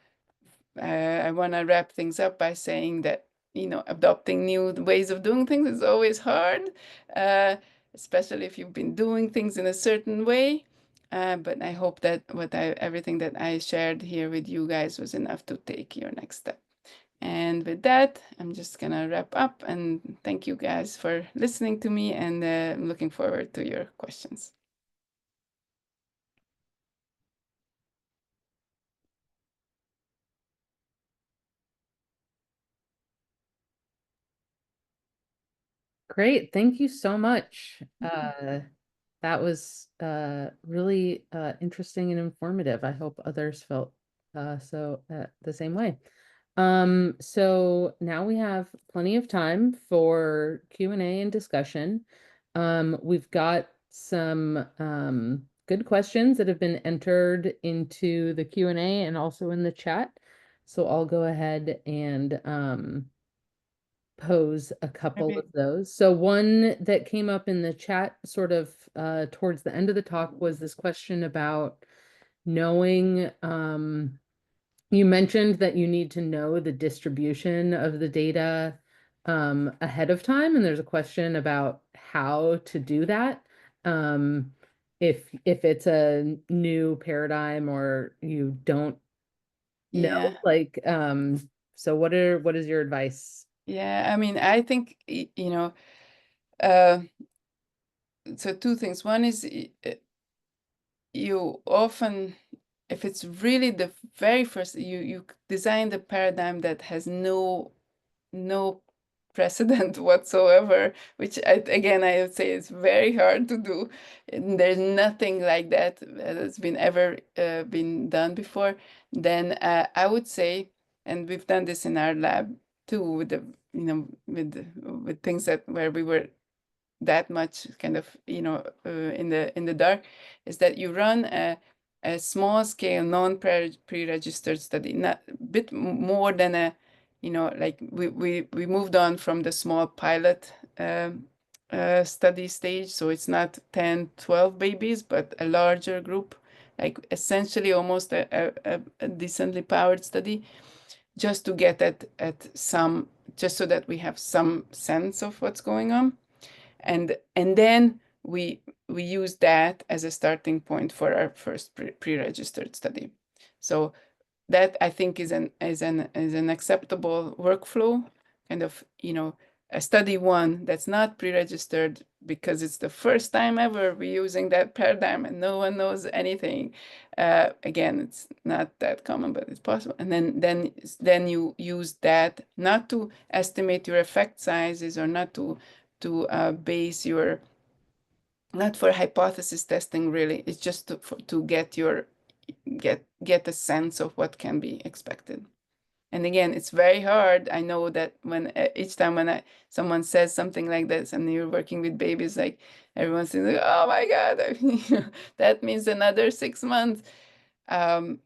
want to wrap things up by saying that, adopting new ways of doing things is always hard, especially if you've been doing things in a certain way. But I hope that everything that I shared here with you guys was enough to take your next step. And with that, I'm just going to wrap up, and thank you guys for listening to me, and I'm looking forward to your questions. Great. Thank you so much. That was really interesting and informative. I hope others felt the same way. So now we have plenty of time for Q&A and discussion. We've got some good questions that have been entered into the Q&A and also in the chat. So I'll go ahead and pose a couple of those. So one that came up in the chat sort of towards the end of the talk was this question about knowing, you mentioned that you need to know the distribution of the data ahead of time, and there's a question about how to do that. If it's a new paradigm or you don't know, like, so what is your advice? Yeah, I mean, I think, so two things. One is you often, if it's really the very first, you design the paradigm that has no precedent whatsoever, which again, I would say is very hard to do. And there's nothing like that that's been ever been done before. Then I would say, and we've done this in our lab, too, with the with things that where we were that much kind of in the dark, is that you run a small scale pre-registered study, not a bit more than a like we moved on from the small pilot study stage, so it's not 10-12 babies but a larger group, like essentially almost a decently powered study, just to get at some, just so that we have some sense of what's going on, and then we use that as a starting point for our first pre-registered study. So that I think is an acceptable workflow, kind of a study one that's not pre-registered because it's the first time ever we're using that paradigm and no one knows anything. Again, it's not that common, but it's possible. And then you use that not to estimate your effect sizes, or not to base your, not for hypothesis testing really. It's just to get a sense of what can be expected. And again, it's very hard. I know that when each time when someone says something like this, and you're working with babies, like everyone's saying, like, "Oh my God, that means another 6 months." Um,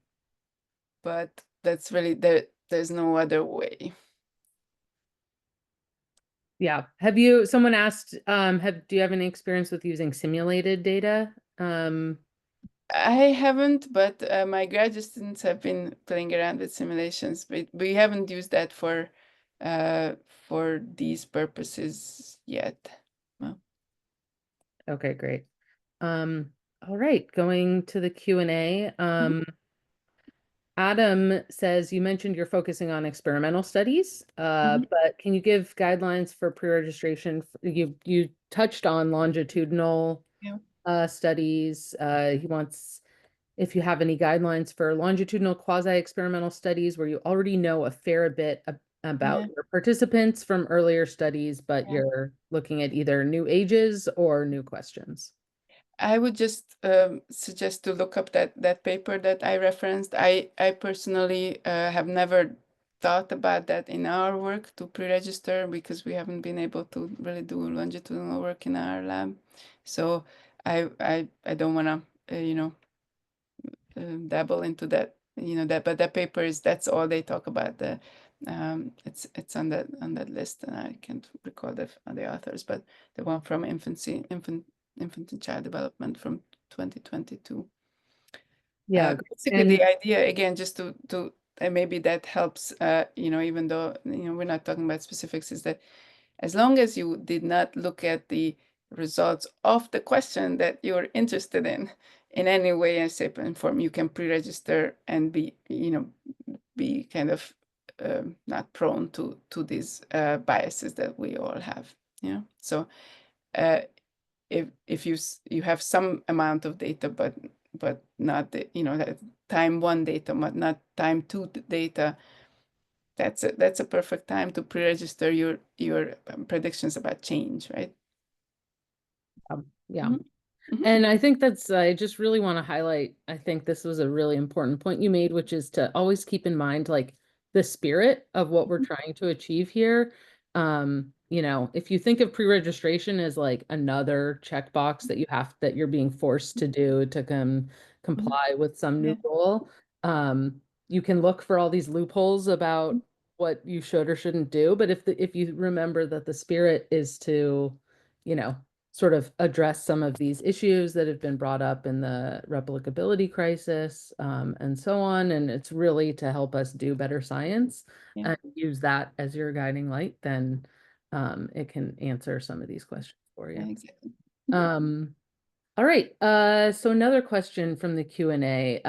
but that's really there's no other way. Yeah. Someone asked, do you have any experience with using simulated data? I haven't, but my graduate students have been playing around with simulations, but we haven't used that for these purposes yet. Well, Okay, great. All right, going to the Q&A. mhm, Adam says, you mentioned you're focusing on experimental studies, mhm, but can you give guidelines for pre-registration? You touched on longitudinal yeah, studies. He wants if you have any guidelines for longitudinal quasi-experimental studies where you already know a fair bit about yeah, your participants from earlier studies, but yeah. you're looking at either new ages or new questions. I would just suggest to look up that paper that I referenced. I personally have never thought about that in our work to pre-register, because we haven't been able to really do longitudinal work in our lab. So I don't want to dabble into that. But that paper is, that's all they talk about. It's on that list, and I can't recall the authors, but the one from infant and child development from 2022. Yeah, Basically, and the idea again, just to maybe that helps. Even though we're not talking about specifics, is that as long as you did not look at the results of the question that you're interested in any way, shape, and form, you can pre-register and be kind of not prone to these biases that we all have. So uh, if you have some amount of data, but not that time one data, but not time two data, that's a perfect time to pre-register your predictions about change, right? yeah. Mhm, mhm, And I think I just really want to highlight, I think this was a really important point you made, which is to always keep in mind, like, the spirit of what we're mhm, trying to achieve here. If you think of pre-registration as like another checkbox that you're being forced to do to mhm. comply with some new Yeah, goal, you can look for all these loopholes mhm, about what you should or shouldn't do. But if you remember that the spirit is to, you know, sort of address some of these issues that have been brought up in the replicability crisis, and so on. And it's really to help us do better science yeah, and use that as your guiding light, then it can answer some of these questions for yeah, you. exactly. Mhm, Um, all right. So another question from the Q&A.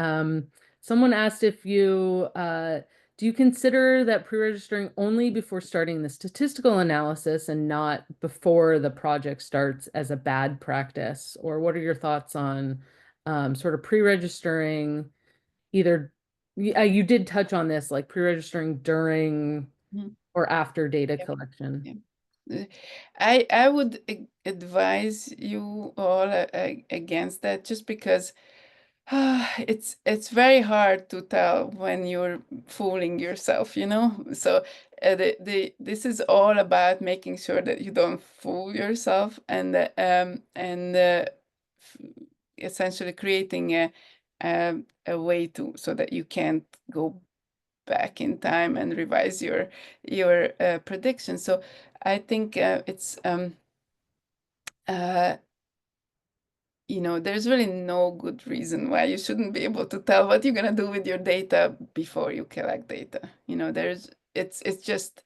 Someone asked if do you consider that pre-registering only before starting the statistical analysis and not before the project starts as a bad practice? Or what are your thoughts on sort of pre-registering either, you did touch on this, like pre-registering during mhm. or after data Yeah, collection? yeah. I would advise you all against that, just because it's very hard to tell when you're fooling yourself. So this is all about making sure that you don't fool yourself, and essentially creating a way to so that you can't go back in time and revise your prediction. So I think it's uh, there's really no good reason why you shouldn't be able to tell what you're gonna do with your data before you collect data. It's just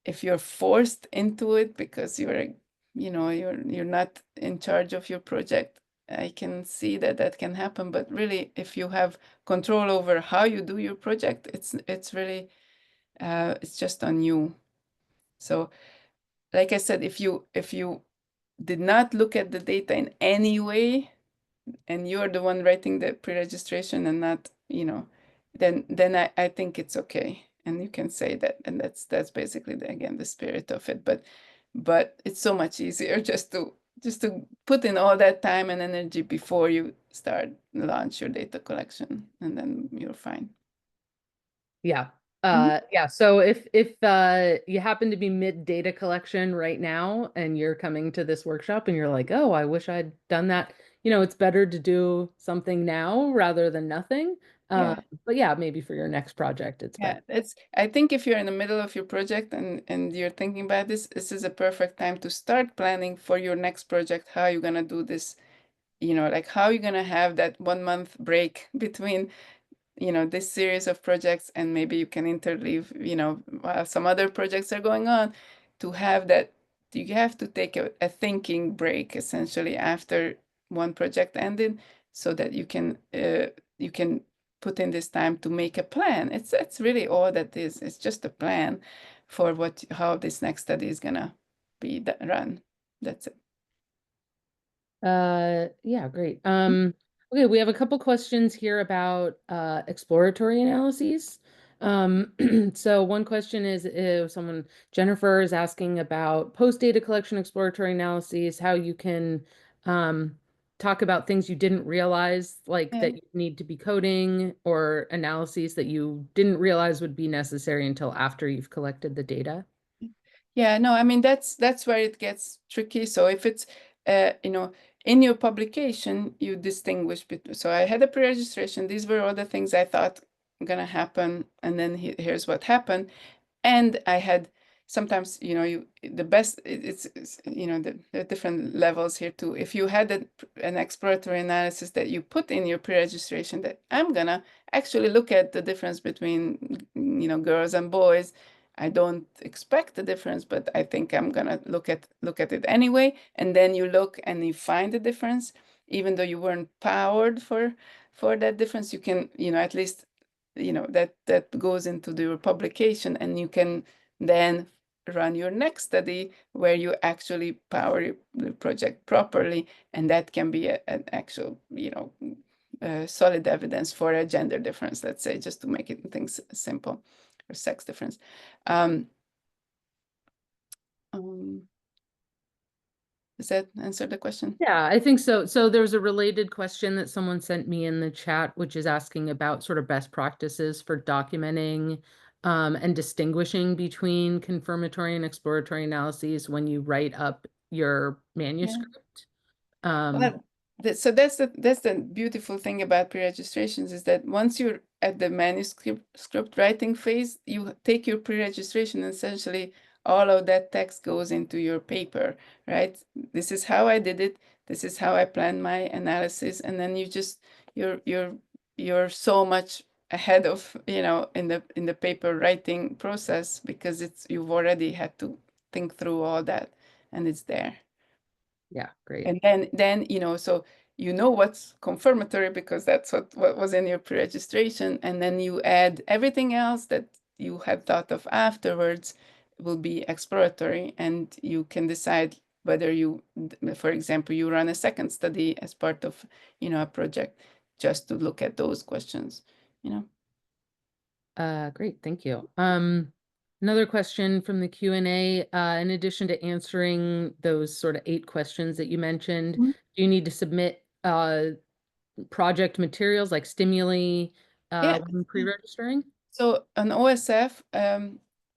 if you're forced into it because you're not in charge of your project, I can see that that can happen. But really, if you have control over how you do your project, it's really it's just on you. So, like I said, if you did not look at the data in any way, and you're the one writing the pre-registration and not, then I think it's okay. And you can say that, and that's basically again the spirit of it. But it's so much easier just to put in all that time and energy before you start launch your data collection, and then you're fine. Yeah. Mhm. Yeah. So if you happen to be mid data collection right now and you're coming to this workshop and you're like, oh, I wish I'd done that, it's better to do something now rather than nothing. Uh, Yeah. but yeah, maybe for your next project, it's better. Yeah, I think if you're in the middle of your project and you're thinking about this is a perfect time to start planning for your next project, how you're gonna do this, like how you're gonna have that 1 month break between this series of projects, and maybe you can interleave, while some other projects are going on, to have that. You have to take a thinking break essentially after one project ended, so that you can put in this time to make a plan. It's really all that is. It's just a plan for how this next study is gonna be run. That's it. Yeah, great. Okay, we have a couple questions here about exploratory analyses. Um, so one question is if Jennifer is asking about post-data collection exploratory analyses, how you can talk about things you didn't realize, like Yeah. that you need to be coding, or analyses that you didn't realize would be necessary until after you've collected the data. Yeah, no, I mean that's where it gets tricky. So if it's in your publication, you distinguish between. So I had a pre-registration. These were all the things I thought gonna happen, and then here's what happened. And I had sometimes, the best, there are different levels here too. If you had an exploratory analysis that you put in your pre-registration, that I'm gonna actually look at the difference between, girls and boys. I don't expect the difference, but I think I'm gonna look at it anyway. And then you look and you find the difference, even though you weren't powered for that difference. You can, at least that goes into your publication, and you can then run your next study where you actually power the project properly, and that can be an actual solid evidence for a gender difference, let's say, just to make things simple, or sex difference. um, um, does that answer the question? Yeah, I think so. So there's a related question that someone sent me in the chat, which is asking about sort of best practices for documenting and distinguishing between confirmatory and exploratory analyses when you write up your Yeah. manuscript. Um, Well, so that's the beautiful thing about pre-registrations, is that once you're at the manuscript script writing phase, you take your pre-registration, and essentially all of that text goes into your paper, right? This is how I did it. This is how I planned my analysis, and then you're so much ahead of, in the paper writing process, because you've already had to think through all that, and it's there. yeah, great. And then so what's confirmatory, because that's what was in your pre-registration, and then you add everything else that you had thought of afterwards will be exploratory, and you can decide whether for example, you run a second study as part of, a project, just to look at those questions, you know. Great, thank you. Another question from the Q&A, in addition to answering those sort of 8 questions that you mentioned, Mhm. do you need to submit project materials like stimuli Yeah. when pre-registering? So an OSF,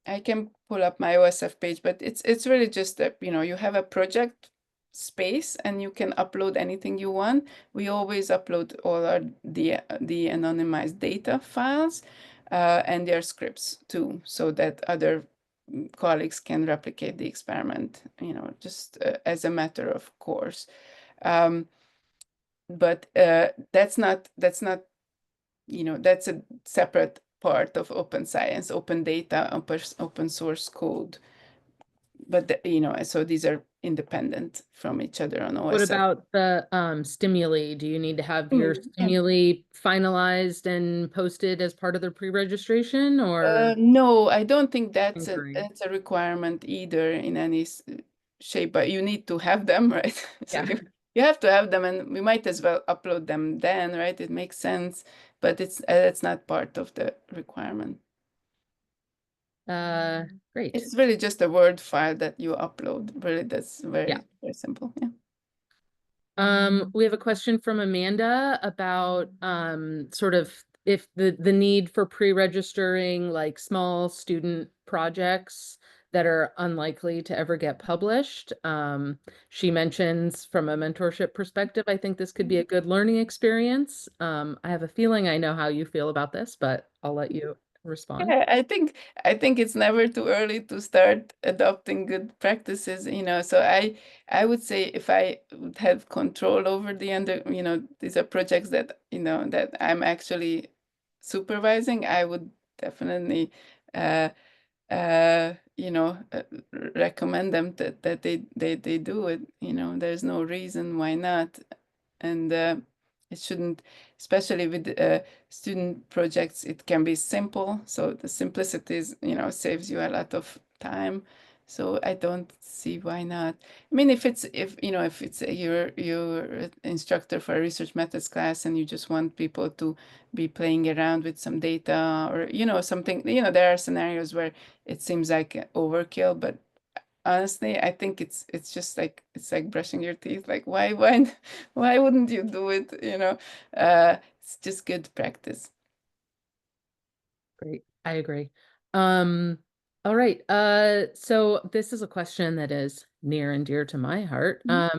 I can pull up my OSF page, but it's really just that, you have a project space and you can upload anything you want. We always upload all our the anonymized data files and their scripts too, so that other colleagues can replicate the experiment, just as a matter of course. Um, but that's not that's a separate part of open science, open data, open source code. But so these are independent from each other on What OSF. about the stimuli? Do you need to have your Yeah. stimuli finalized and posted as part of the pre-registration or No, I don't think that's a tinkering? that's a requirement either in any shape, but you need to have them, right? So Yeah. you have to have them, and we might as well upload them then, right? It makes sense, but it's not part of the requirement. Great. It's really just a Word file that you upload. Really, that's Yeah. very, very simple. Yeah. We have a question from Amanda about sort of if the need for pre-registering like small student projects that are unlikely to ever get published. She mentions from a mentorship perspective, I think this could be a good learning experience. I have a feeling I know how you feel about this, but I'll let you respond. Yeah, I think it's never too early to start adopting good practices, So I would say if I would have control over these are projects that, that I'm actually supervising, I would definitely uh uh you know uh, recommend them that they do it. There's no reason why not. And it shouldn't, especially with student projects, it can be simple, so the simplicity is, saves you a lot of time. So I don't see why not. I mean, if it's your instructor for a research methods class and you just want people to be playing around with some data, or something, there are scenarios where it seems like overkill, but honestly, I think it's like brushing your teeth. Like, why why wouldn't you do it? It's just good practice. Great. I agree. Um, all right. So this is a question that is near and dear to my heart. Mhm.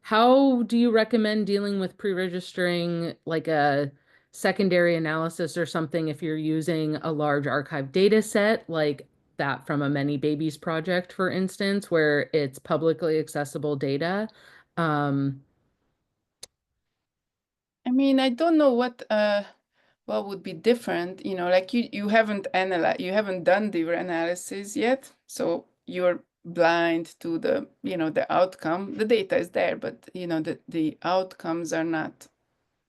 How do you recommend dealing with pre-registering like a secondary analysis or something if you're using a large archive data set like that from a ManyBabies project, for instance, where it's publicly accessible data? Um, I mean, I don't know what would be different. Like you haven't done the analysis yet, so you're blind to the outcome. The data is there, but the outcomes are not.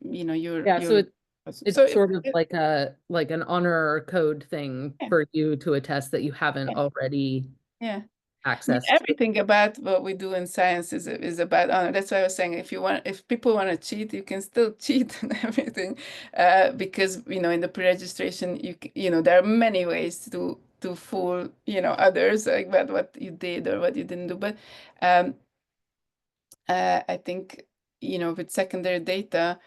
yeah, so You're so it's sort of like an honor code thing yeah. for you to attest that you haven't Yeah. already Yeah. I mean, accessed. everything about what we do in science is about honor. That's why I was saying if people want to cheat, you can still cheat and everything, because in the pre-registration, there are many ways to fool others, like about what you did or what you didn't do. But um, I think with secondary data,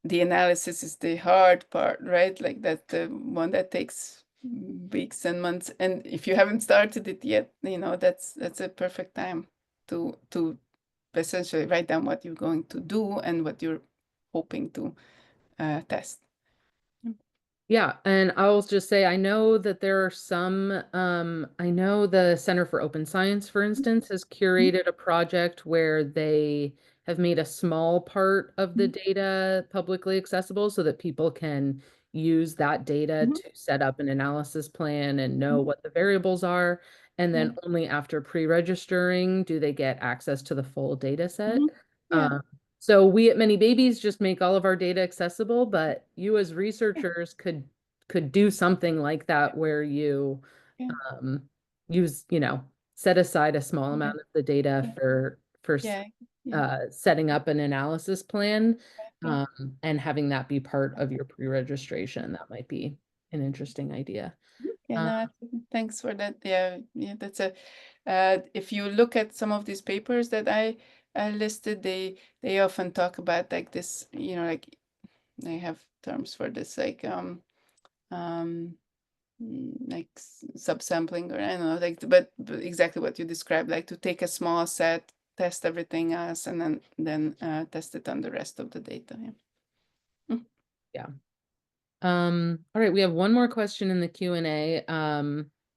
the analysis is the hard part, right? Like that the one that takes weeks and months. And if you haven't started it yet, that's a perfect time to essentially write down what you're going to do and what you're hoping to test. Yeah, and I'll just say I know that there are some I know the Center for Open Science, for instance, has curated a project where they have made a small part of the data publicly accessible so that people can use that data Mhm. to set up an analysis plan and know Mhm. what the variables are. And Yeah. then only after pre-registering do they get access to the full data set. Mhm. Yeah. Um, so we at ManyBabies just make all of our data accessible, but you as Yeah. researchers could do something like that where you Yeah. um, use, set aside a small Yeah. amount of the data Yeah. for Yeah. Yeah. setting up an analysis plan Yeah. and having that be part of your pre-registration. That might be an interesting idea. Yeah, Uh, no, absolutely. Thanks for that. Yeah, yeah, that's if you look at some of these papers that I listed, they often talk about like this, like they have terms for this, like um like subsampling, or I don't know, like, but exactly what you described, like to take a small set, test everything else, and then test it on the rest of the data. Yeah. Mm. Yeah. All right, we have one more question in the Q&A.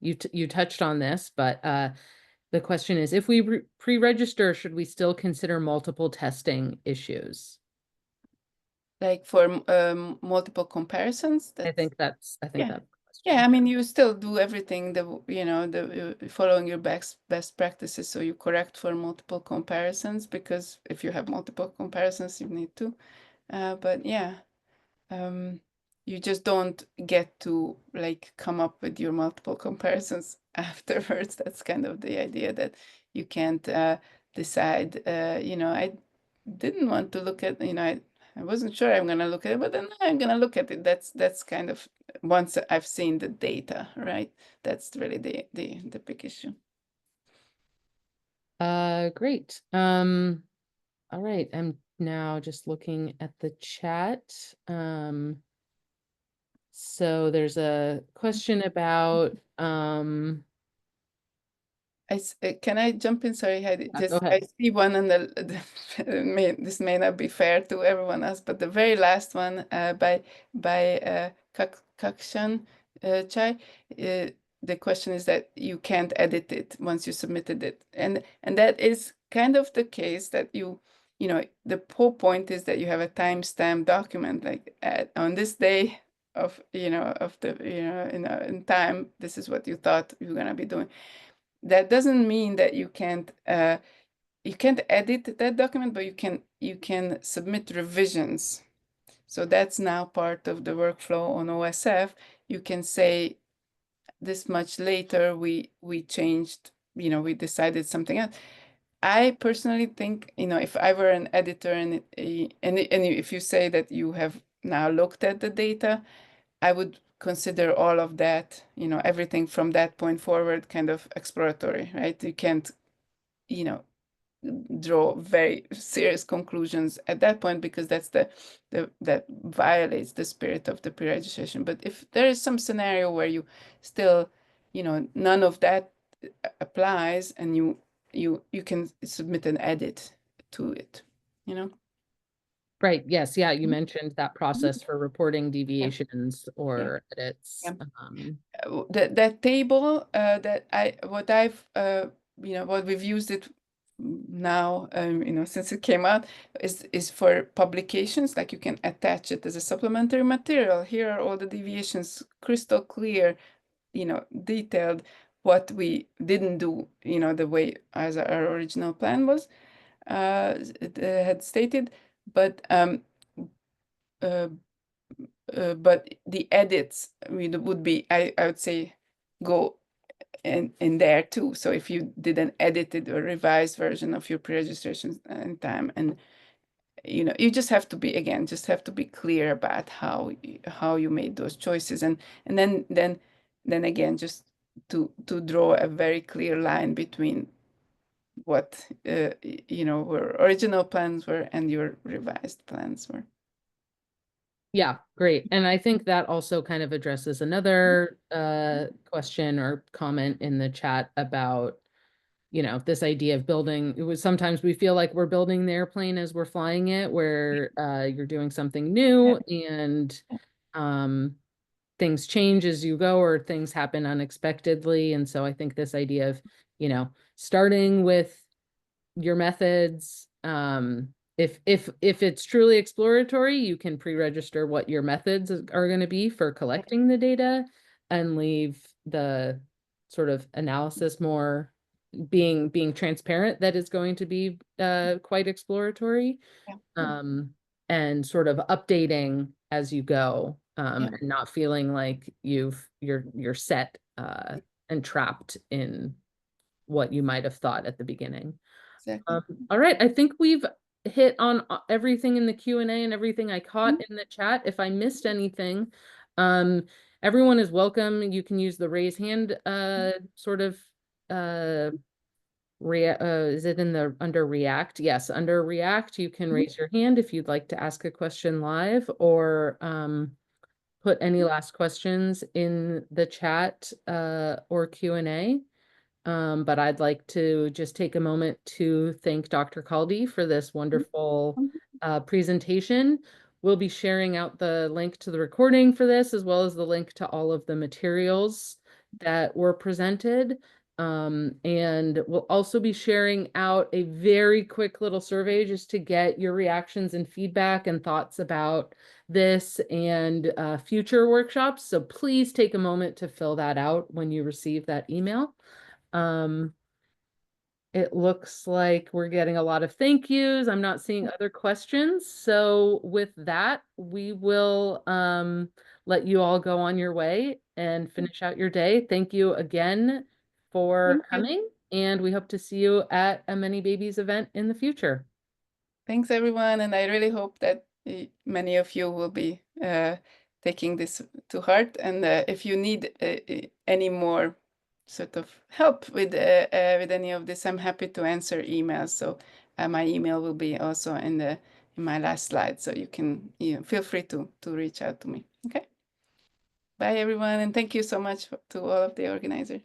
You touched on this, but the question is, if we pre-register, should we still consider multiple testing issues? Like for multiple comparisons. I think that's Yeah. the Yeah, question. I mean, you still do everything the following your best practices, so you correct for multiple comparisons, because if you have multiple comparisons, you need to. But yeah, um, you just don't get to like come up with your multiple comparisons afterwards. That's kind of the idea, that you can't decide. I didn't want to look at, I wasn't sure I'm gonna look at it, but then I'm gonna look at it. That's kind of, once I've seen the data, right? That's really the big issue. Great. All right, I'm now just looking at the chat. So there's a question about Can I jump in? Sorry, go I ahead. see one on this may not be fair to everyone else, but the very last one by Kakshan Chai, the question is that you can't edit it once you submitted it, and that is kind of the case, that the whole point is that you have a timestamp document, like on this day of of the in time, this is what you thought you were gonna be doing. That doesn't mean that you can't edit that document, but you can submit revisions. So that's now part of the workflow on OSF. You can say, this much later we changed, we decided something else. I personally think, if I were an editor, and if you say that you have now looked at the data, I would consider all of that, everything from that point forward, kind of exploratory, right? You can't, you know, draw very serious conclusions at that point, because that's that violates the spirit of the pre-registration. But if there is some scenario where you still, none of that applies, and you can submit an edit to it, you know? Right, yes, yeah, you Mhm. mentioned that process for reporting Yeah, deviations yeah, or edits. yeah. That table that I what I've what we've used it now, since it came out, is for publications. Like, you can attach it as a supplementary material. Here are all the deviations, crystal clear, detailed, what we didn't do, the way as our original plan was, it had stated. But uh, but the edits, would be, I would say, go in there too. So if you did an edited or revised version of your pre-registration in time, and you just have to be, again, just have to be clear about how you made those choices, and then again, just to draw a very clear line between what were original plans were and your revised plans were. Yeah, great. And I think that also kind of addresses another question or comment in the chat about, this idea of building. It was, sometimes we feel like we're building the airplane as we're flying it, where you're doing something Yeah, new and things change as you go, or things happen unexpectedly. And so I think this idea of, starting with your methods, if it's truly exploratory, you can pre-register what your methods are going to be for collecting the data, and leave the sort of analysis more being transparent, that is going to be quite exploratory, yeah, and sort of updating as you go, yeah, and not feeling like you're set and trapped in what you might have thought at the beginning. exactly. All right, I think we've hit on everything in the Q&A and everything I caught Mhm. in the chat. If I missed anything, um, everyone is welcome. You can use the raise hand sort of uh is it in the under React? Yes, under React, you can Mhm. raise your hand if you'd like to ask a question live, or put any last questions in the chat or Q&A. But I'd like to just take a moment to thank Dr. Kaldy for this wonderful presentation. We'll be sharing out the link to the recording for this, as well as the link to all of the materials that were presented. And we'll also be sharing out a very quick little survey just to get your reactions and feedback and thoughts about this and future workshops. So please take a moment to fill that out when you receive that email. It looks like we're getting a lot of thank yous. I'm not seeing other questions. So with that, we will let you all go on your way and finish out your day. Thank you again for Thank you. coming, and we hope to see you at a ManyBabies event in the future. Thanks, everyone, and I really hope that many of you will be taking this to heart. And if you need any more sort of help with any of this, I'm happy to answer emails. So my email will be also in my last slide, so you can feel free to reach out to me. Okay. Bye, everyone, and thank you so much to all of the organizers.